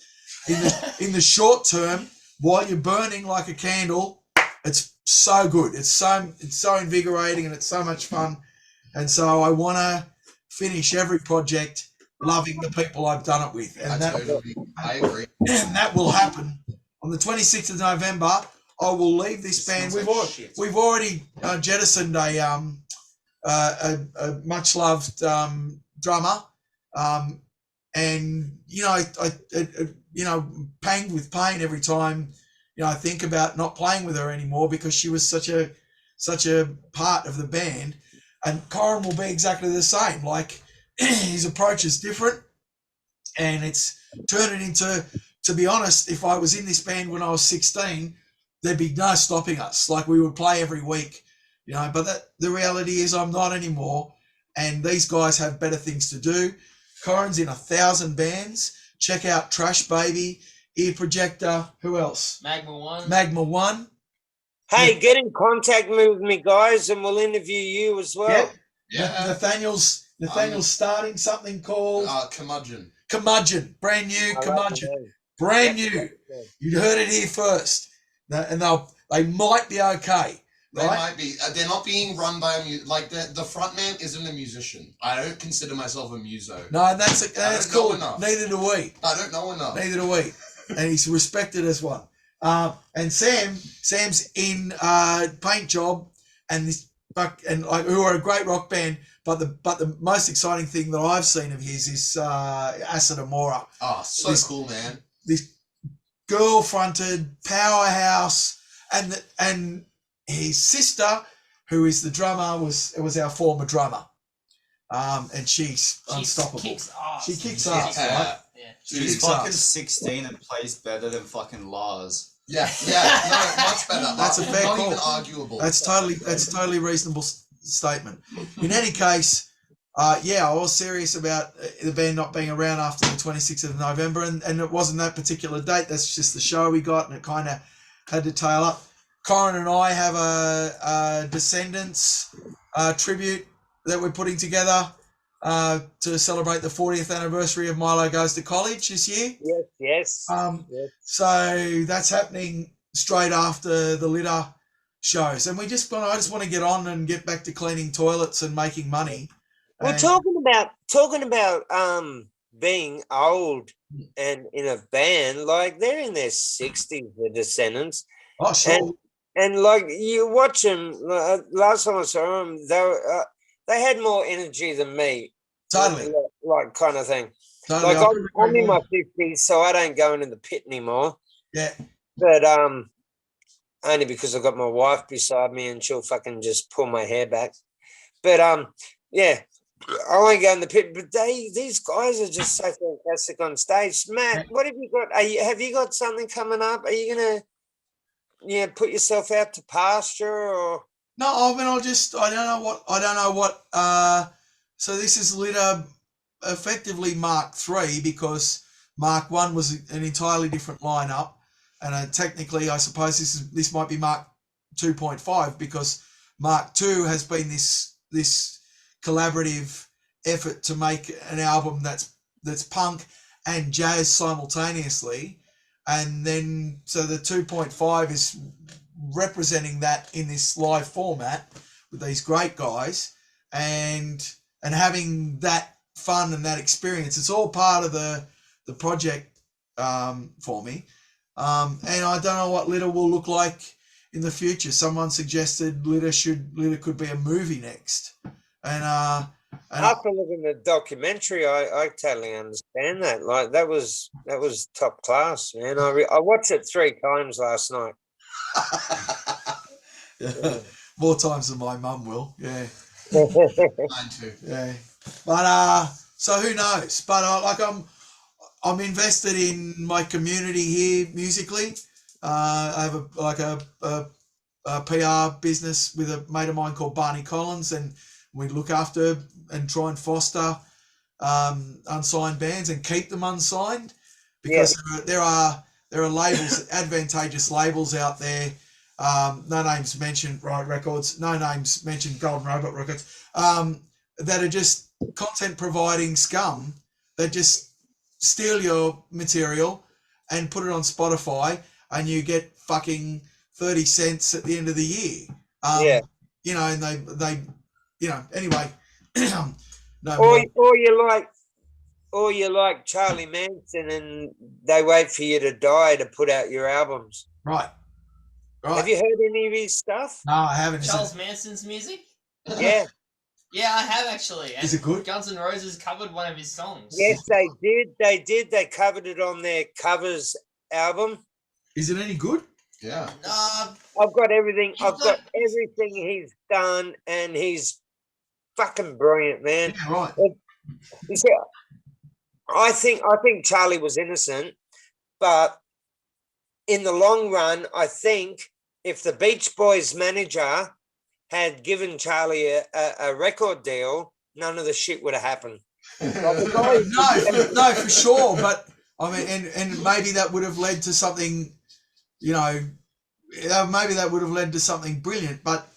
in the short term, while you're burning like a candle, it's so good. It's so invigorating and it's so much fun. And so I want to finish every project loving the people I've done it with, and I agree. and that will happen on the 26th of November. I will leave this band. We've already jettisoned a much loved drummer, and I panged with pain every time I think about not playing with her anymore, because she was such a part of the band. And Corin will be exactly the same. Like, his approach is different, and it's turned it into, to be honest, if I was in this band when I was 16, there'd be no stopping us. Like, we would play every week, but the reality is I'm not anymore, and these guys have better things to do. Corin's in 1,000 bands. Check out Trash Baby, Ear Projector. Who else? Magma One. Hey, get in contact with me, guys, and we'll interview you as well. Yeah. Nathaniel's starting something called Curmudgeon. Brand new Curmudgeon. Brand new. You heard it here first. And they might be okay. They right? might be. They're not being run by the front man isn't a musician. I don't consider myself a muso. No, that's cool. Neither do we. I don't know enough. Neither do we. And he's respected as one. And Sam's in Paint Job, and who are a great rock band. But the most exciting thing that I've seen of his is Acid Amora. Oh, cool, man. This girl-fronted powerhouse, and his sister, who is the drummer, was our former drummer, and she's unstoppable. She kicks ass, right? Yeah. She's fucking 16 and plays better than fucking Lars. Yeah, no, much better. That's a fair not call. Even arguable. That's totally reasonable statement. In any case, I was serious about the band not being around after the 26th of November, and it wasn't that particular date. That's just the show we got, and it kind of had to tail up. Corin and I have a Descendants tribute that we're putting together to celebrate the 40th anniversary of Milo Goes to College this year. Yes. Yes. So that's happening straight after the Litter shows, and I just want to get on and get back to cleaning toilets and making money. Well, talking about being old and in a band, like they're in their 60s, the Descendants. Oh, sure. And like you watch them, last time I saw them, they had more energy than me. Totally. Like kind of thing. Totally. Like I'm in my 50s, so I don't go into the pit anymore. Yeah. But only because I've got my wife beside me and she'll fucking just pull my hair back. But yeah, I won't go in the pit. But these guys are just so fantastic on stage. Matt, what have you got? Have you got something coming up? Are you gonna put yourself out to pasture or? No, I mean, I don't know what. So this is Litter, effectively Mark III, because Mark 1 was an entirely different lineup, and technically, I suppose this might be Mark 2.5, because Mark 2 has been this collaborative effort to make an album that's punk and jazz simultaneously, and then so the 2.5 is representing that in this live format with these great guys, and having that fun and that experience. It's all part of the project for me, and I don't know what Litter will look like in the future. Someone suggested Litter could be a movie next, and after looking at the documentary, I totally understand that. Like that was top class, man. I watched it 3 times last night. More times than my mum will. Yeah. Mine too. Yeah. But so who knows? But I'm invested in my community here musically. I have a PR business with a mate of mine called Barney Collins, and we look after and try and foster unsigned bands and keep them unsigned, because there are labels, advantageous labels out there. No names mentioned, Riot Records. No names mentioned, Golden Robot Records. That are just content providing scum that just steal your material and put it on Spotify, and you get fucking 30 cents at the end of the year. Yeah. You know, and they, you know, anyway. No Or more. or you're like Charlie Manson, and they wait for you to die to put out your albums. Right. Right. Have you heard any of his stuff? No, I haven't. Charles Manson's music? Yeah. Yeah, I have actually. And Is it good? Guns N' Roses covered one of his songs. Yes, they did. They did. They covered it on their covers album. Is it any good? Yeah. I've got everything. He's I've got everything he's done, and he's fucking brilliant, man. Yeah, right. You see, I think Charlie was innocent, but in the long run, I think if the Beach Boys manager had given Charlie a record deal, none of the shit would have happened. No, for sure. But I mean, and maybe that would have led to something, you know, maybe that would have led to something brilliant. But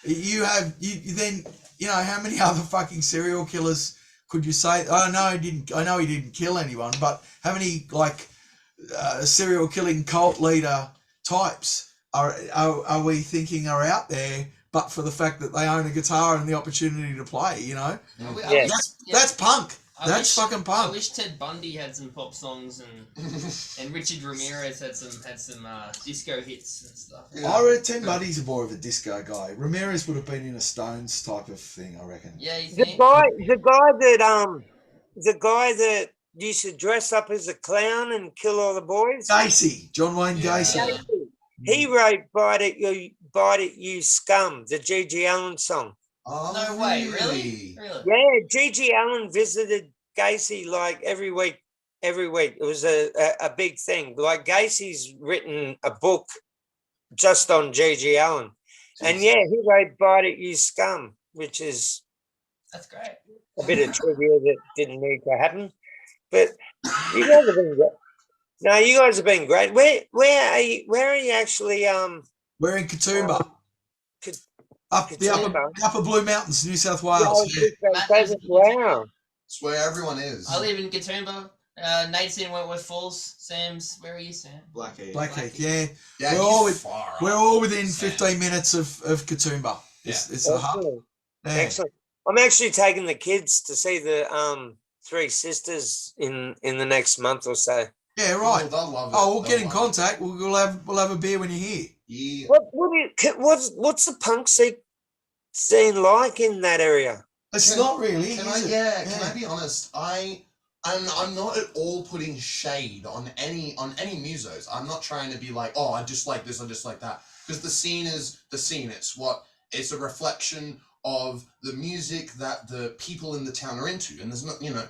you then, you know, how many other fucking serial killers could you say? I know he didn't kill anyone, but how many like serial killing cult leader types are we thinking are out there? But for the fact that they own a guitar and the opportunity to play, you know, that's punk. That's fucking punk. I wish Ted Bundy had some pop songs and Richard Ramirez had some disco hits and stuff. Yeah. I read Ted Bundy's more of a disco guy. Ramirez would have been in a Stones type of thing, I reckon. Yeah, you The think? guy that used to dress up as a clown and kill all the boys. Gacy, John Wayne Yeah. Gacy. He wrote "Bite It, You Scum," the G.G. Allen song. Oh, No way, really? Really? Yeah, G.G. Allen visited Gacy like every week. Every week, it was a big thing. Like Gacy's written a book just on G.G. Allen, and yeah, he wrote "Bite It, You Scum," which is That's great. a bit of trivia that didn't need to happen. But you guys have been great. No, you guys have been great. Where are you? Where are you actually? We're in Katoomba. Up the Katoomba. upper Blue Mountains, New South Yeah, I Wales. was just gonna say, wow. It's where everyone is. I live in Katoomba. Nate's in Wentworth Falls. Sam's, where are you, Sam? Blackheath. Blackheath, yeah. Yeah, We're all within Sam. 15 minutes of Katoomba. It's a hub. Excellent. Yeah. Excellent. I'm actually taking the kids to see the Three Sisters in the next month or so. Yeah, right. Oh, they'll love it. Oh, we'll They'll get in love contact. We'll have a beer when you're here. it. Yeah. What's the punk scene like in that area? It's Can- not really. Can is I? it? Yeah. Can I be honest? I'm not at all putting shade on any musos. I'm not trying to be like, oh, I just like this, I just like that. Because the scene is the scene. It's a reflection of the music that the people in the town are into. And there's not, you know,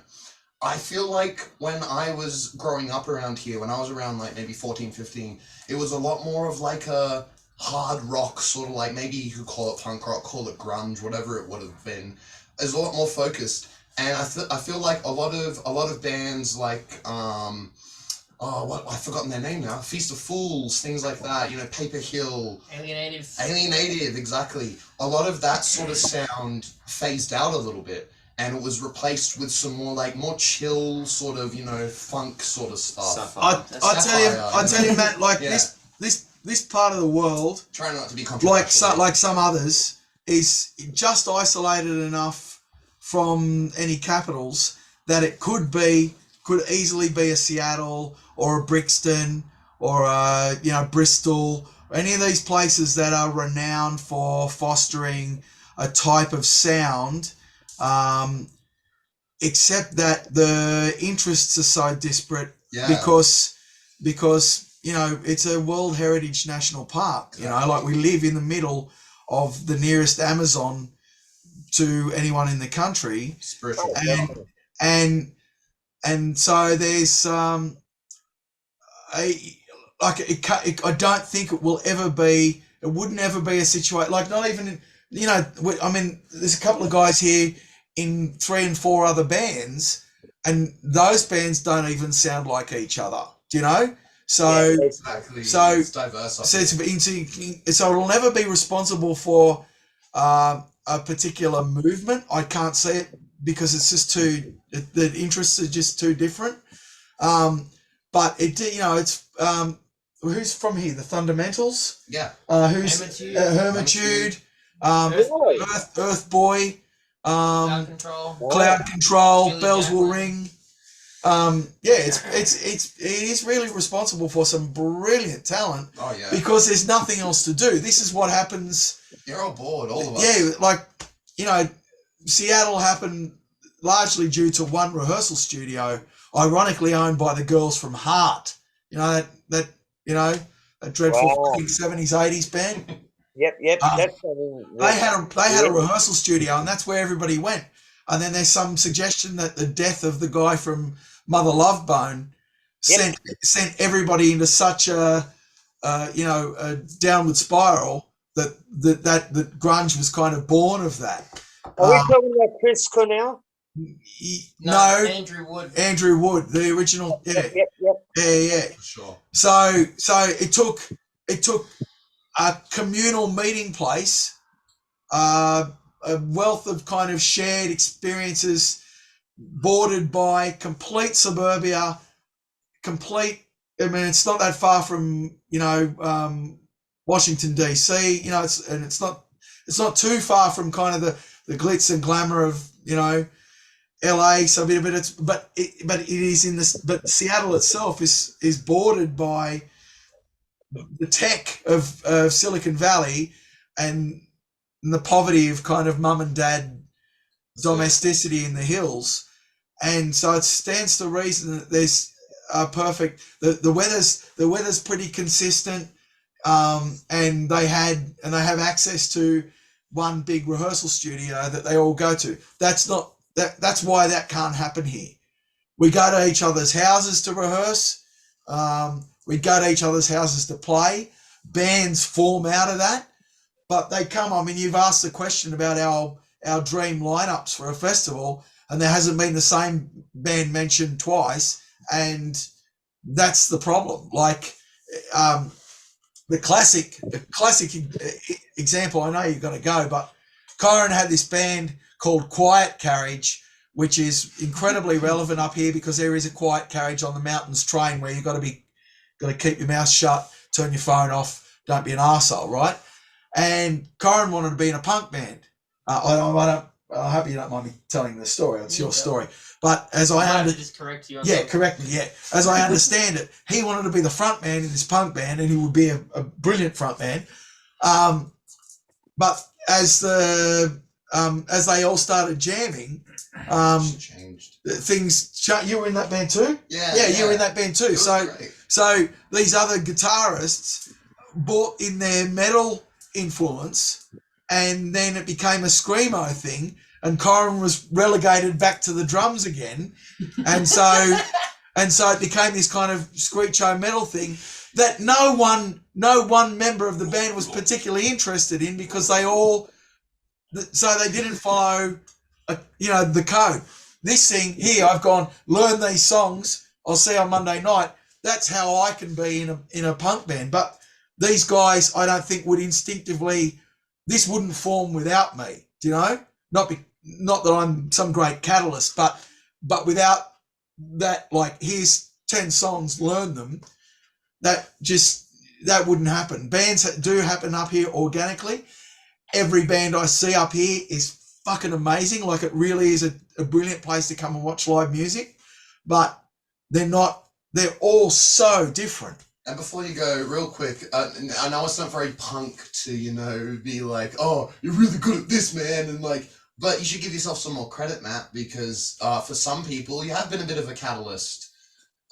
I feel like when I was growing up around here, when I was around like maybe 14, 15, it was a lot more of like a hard rock, sort of like, maybe you could call it punk rock, call it grunge, whatever it would have been. It's a lot more focused. And I feel like a lot of bands like I've forgotten their name now. Feast of Fools, things like that. You know, Paper Hill, Alienative, exactly. A lot of that sort of sound phased out a little bit, and it was replaced with some more chill sort of, you know, funk sort of stuff. I tell you, Matt. Like Yeah. this part of the world, Try not to be controversial. like some others, is just isolated enough from any capitals that it could easily be a Seattle or a Brixton or Bristol, or any of these places that are renowned for fostering a type of sound, except that the interests are so disparate because you know, it's a World Heritage National Park. You know, like we live in the middle of the nearest Amazon to anyone in the country, Spiritual. and so there's I don't think it will ever be. It wouldn't ever be a situation like, not even, you know, I mean, there's a couple of guys here in 3 and 4 other bands, and those bands don't even sound like each other. Do you know? So Exactly. So- it's diverse. so it'll never be responsible for a particular movement. I can't see it because it's just the interests are just too different. but it did. It's who's from here? The Fundamentals. Yeah. Who's Hermitude. Hermitude? Really? Earth Boy. Cloud Control. Cloud Control. Julie Bells Will Jacqueline. Ring. It is really responsible for some brilliant talent Oh yeah. because there's nothing else to do. This is what happens. You're all bored, all of us. Yeah, like Seattle happened largely due to one rehearsal studio, ironically owned by the girls from Heart. That dreadful Wow. fucking 70s 80s band. Yep. That's They had a rehearsal studio, and that's where everybody went. And then there's some suggestion that the death of the guy from Mother Love Bone Yep. sent everybody into such a downward spiral that grunge was kind of born of that. Are we talking about Chris Cornell? No, Andrew Wood. the original. Yeah, Yep. yeah. For sure. So it took a communal meeting place, a wealth of kind of shared experiences, bordered by complete suburbia, it's not that far from Washington DC. It's not too far from kind of the glitz and glamour of LA. So but it is in this. But Seattle itself is bordered by the tech of Silicon Valley and the poverty of kind of mum and dad domesticity in the hills, and so it stands to reason that there's a perfect. The weather's pretty consistent, and they have access to one big rehearsal studio that they all go to. That's why that can't happen here. We go to each other's houses to rehearse. We go to each other's houses to play. Bands form out of that, but they come. I mean, you've asked the question about our dream lineups for a festival, and there hasn't been the same band mentioned twice, and that's the problem. Like the classic example. I know you're going to go, but Kyron had this band called Quiet Carriage, which is incredibly relevant up here because there is a quiet carriage on the mountains train where you've got to keep your mouth shut, turn your phone off, don't be an arsehole, right? And Kyron wanted to be in a punk band. I hope you don't mind me telling the story. It's your story. But as I understand, just correct you. correct me. Yeah, as I understand it, he wanted to be the front man in this punk band, and he would be a brilliant front man. But as they all started jamming, Changed. things. You were in that band too. Yeah. You were in that band too. It was So. great. So these other guitarists brought in their metal influence, and then it became a screamo thing, and Kyron was relegated back to the drums again, and so it became this kind of screecho metal thing that no one member of the band was particularly interested in because they didn't follow the code. This thing here, I've gone learn these songs. I'll see you on Monday night. That's how I can be in a punk band. But these guys, I don't think would instinctively. This wouldn't form without me. Do you know? Not that I'm some great catalyst, but without that, like here's 10 songs, learn them. That wouldn't happen. Bands do happen up here organically. Every band I see up here is fucking amazing. Like it really is a brilliant place to come and watch live music. But they're not. They're all so different. And before you go, real quick, I know it's not very punk to, be like, oh, you're really good at this, man, and like, but you should give yourself some more credit, Matt, because for some people, you have been a bit of a catalyst.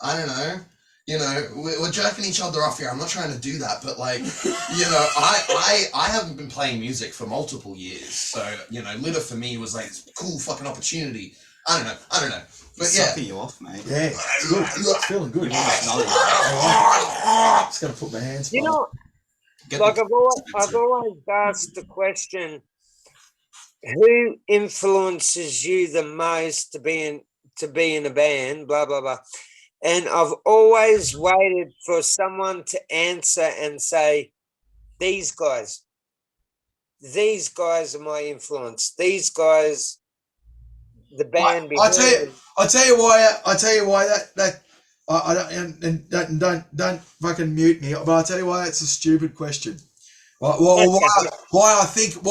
I don't know. We're jerking each other off here. I'm not trying to do that, but like, I haven't been playing music for multiple years, so Litter for me was like this cool fucking opportunity. I don't know. But yeah. Sucking you off, mate. Yeah, it's good. It's feeling good. Just gonna put my hands. Like I've always asked the question: who influences you the most to be in a band? Blah blah blah. And I've always waited for someone to answer and say, "These guys are my influence. These guys." The band. I tell you why that I don't, and don't fucking mute me. But I tell you why it's a stupid question. Well, why I think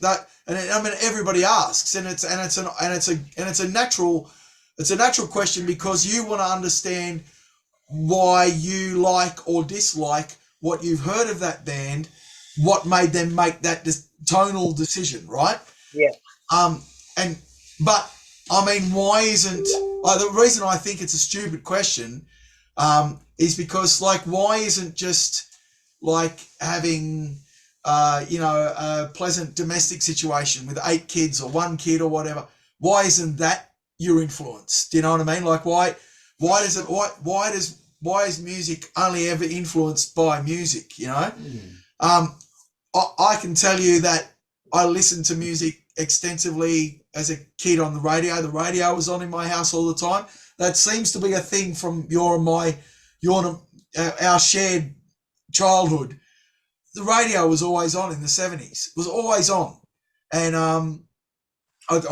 that, and I mean everybody asks, and it's a natural question, because you want to understand why you like or dislike what you've heard of that band, what made them make that tonal decision, right? Yeah. But I mean, why isn't the reason I think it's a stupid question is because, like, why isn't just like having a pleasant domestic situation with 8 kids or 1 kid or whatever? Why isn't that your influence? Do you know what I mean? Like, why is music only ever influenced by music? You know, I can tell you that I listened to music extensively as a kid on the radio. The radio was on in my house all the time. That seems to be a thing from our shared childhood. The radio was always on in the 70s. It was always on. And I'm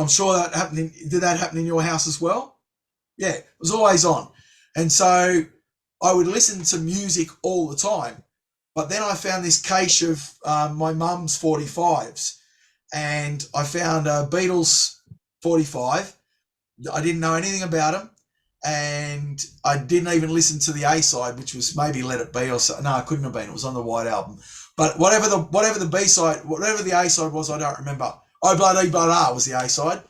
sure that happened. Did that happen in your house as well? Yeah, it was always on. And so I would listen to music all the time. But then I found this cache of my mum's 45s, and I found a Beatles 45. I didn't know anything about them, and I didn't even listen to the A-side, which was maybe Let It Be or something. No, it couldn't have been. It was on the White Album. But whatever the B-side, whatever the A-side was, I don't remember. Oh Bloody Bloody was the A-side.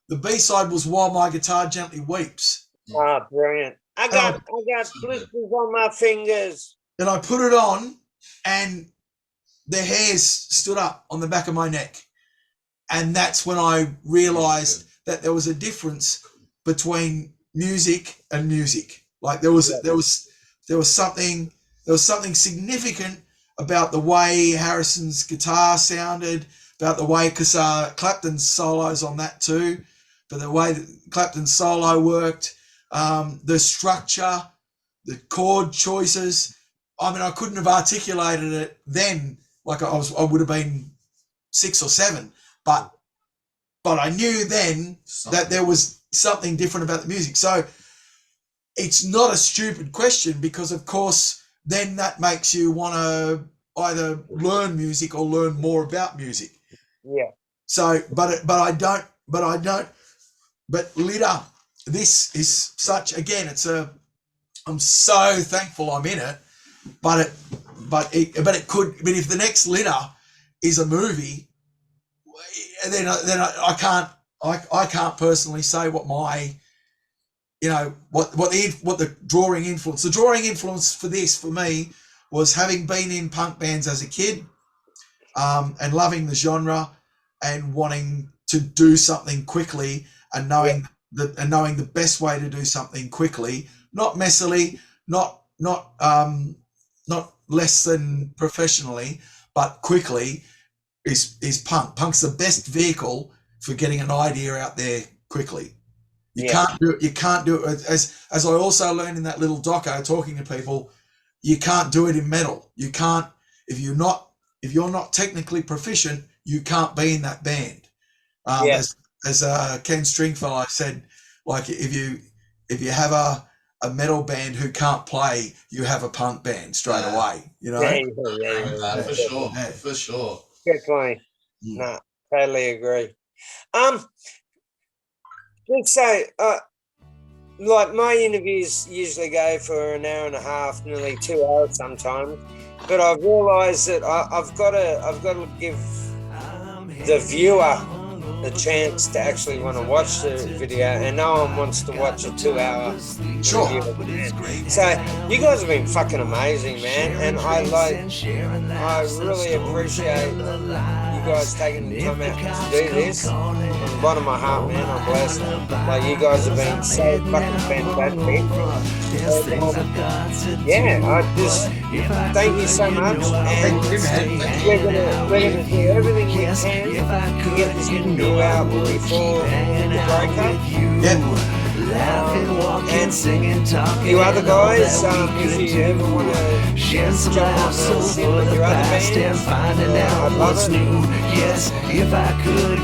The B-side was While My Guitar Gently Weeps. Ah, brilliant. I got blisters on my fingers. And I put it on, and the hairs stood up on the back of my neck. And that's when I realized that there was a difference between music and music. Like there was something significant about the way Harrison's guitar sounded, about the way, because Clapton's solos on that too, but the way that Clapton's solo worked, the structure, the chord choices. I mean, I couldn't have articulated it then, like I would have been 6 or 7, but I knew then that there was something different about the music. So it's not a stupid question, because of course then that makes you want to either learn music or learn more about music. Yeah. So, but Litter, this is such, again, I'm so thankful I'm in it, but if the next Litter is a movie, then I can't personally say what my, what the drawing influence for this for me was having been in punk bands as a kid, and loving the genre and wanting to do something quickly, and knowing the best way to do something quickly, not messily, not less than professionally, but quickly, is punk. Punk's the best vehicle for getting an idea out there quickly. You can't do it as I also learned in that little doco talking to people. You can't do it in metal. You can't, if you're not technically proficient, you can't be in that band. As Ken Stringfellow said, like if you have a metal band who can't play, you have a punk band straight away. Yeah. For sure. Good point. No, totally agree. Let's say, like my interviews usually go for an hour and a half, nearly 2 hours sometimes. But I've realised that I've got to give the viewer a chance to actually want to watch the video, and no one wants to watch a 2-hour video. So you guys have been fucking amazing, man, and I really appreciate you guys taking the time out to do this. From the bottom of my heart, man, I'm blessed. Like, you guys have been so fucking fantastic. I just thank you so much, and we're gonna do everything we can to get this interview out before the breakup. And you other guys, if you ever want to jump on the scene with your other bands, I'd love it. Yes, if I could,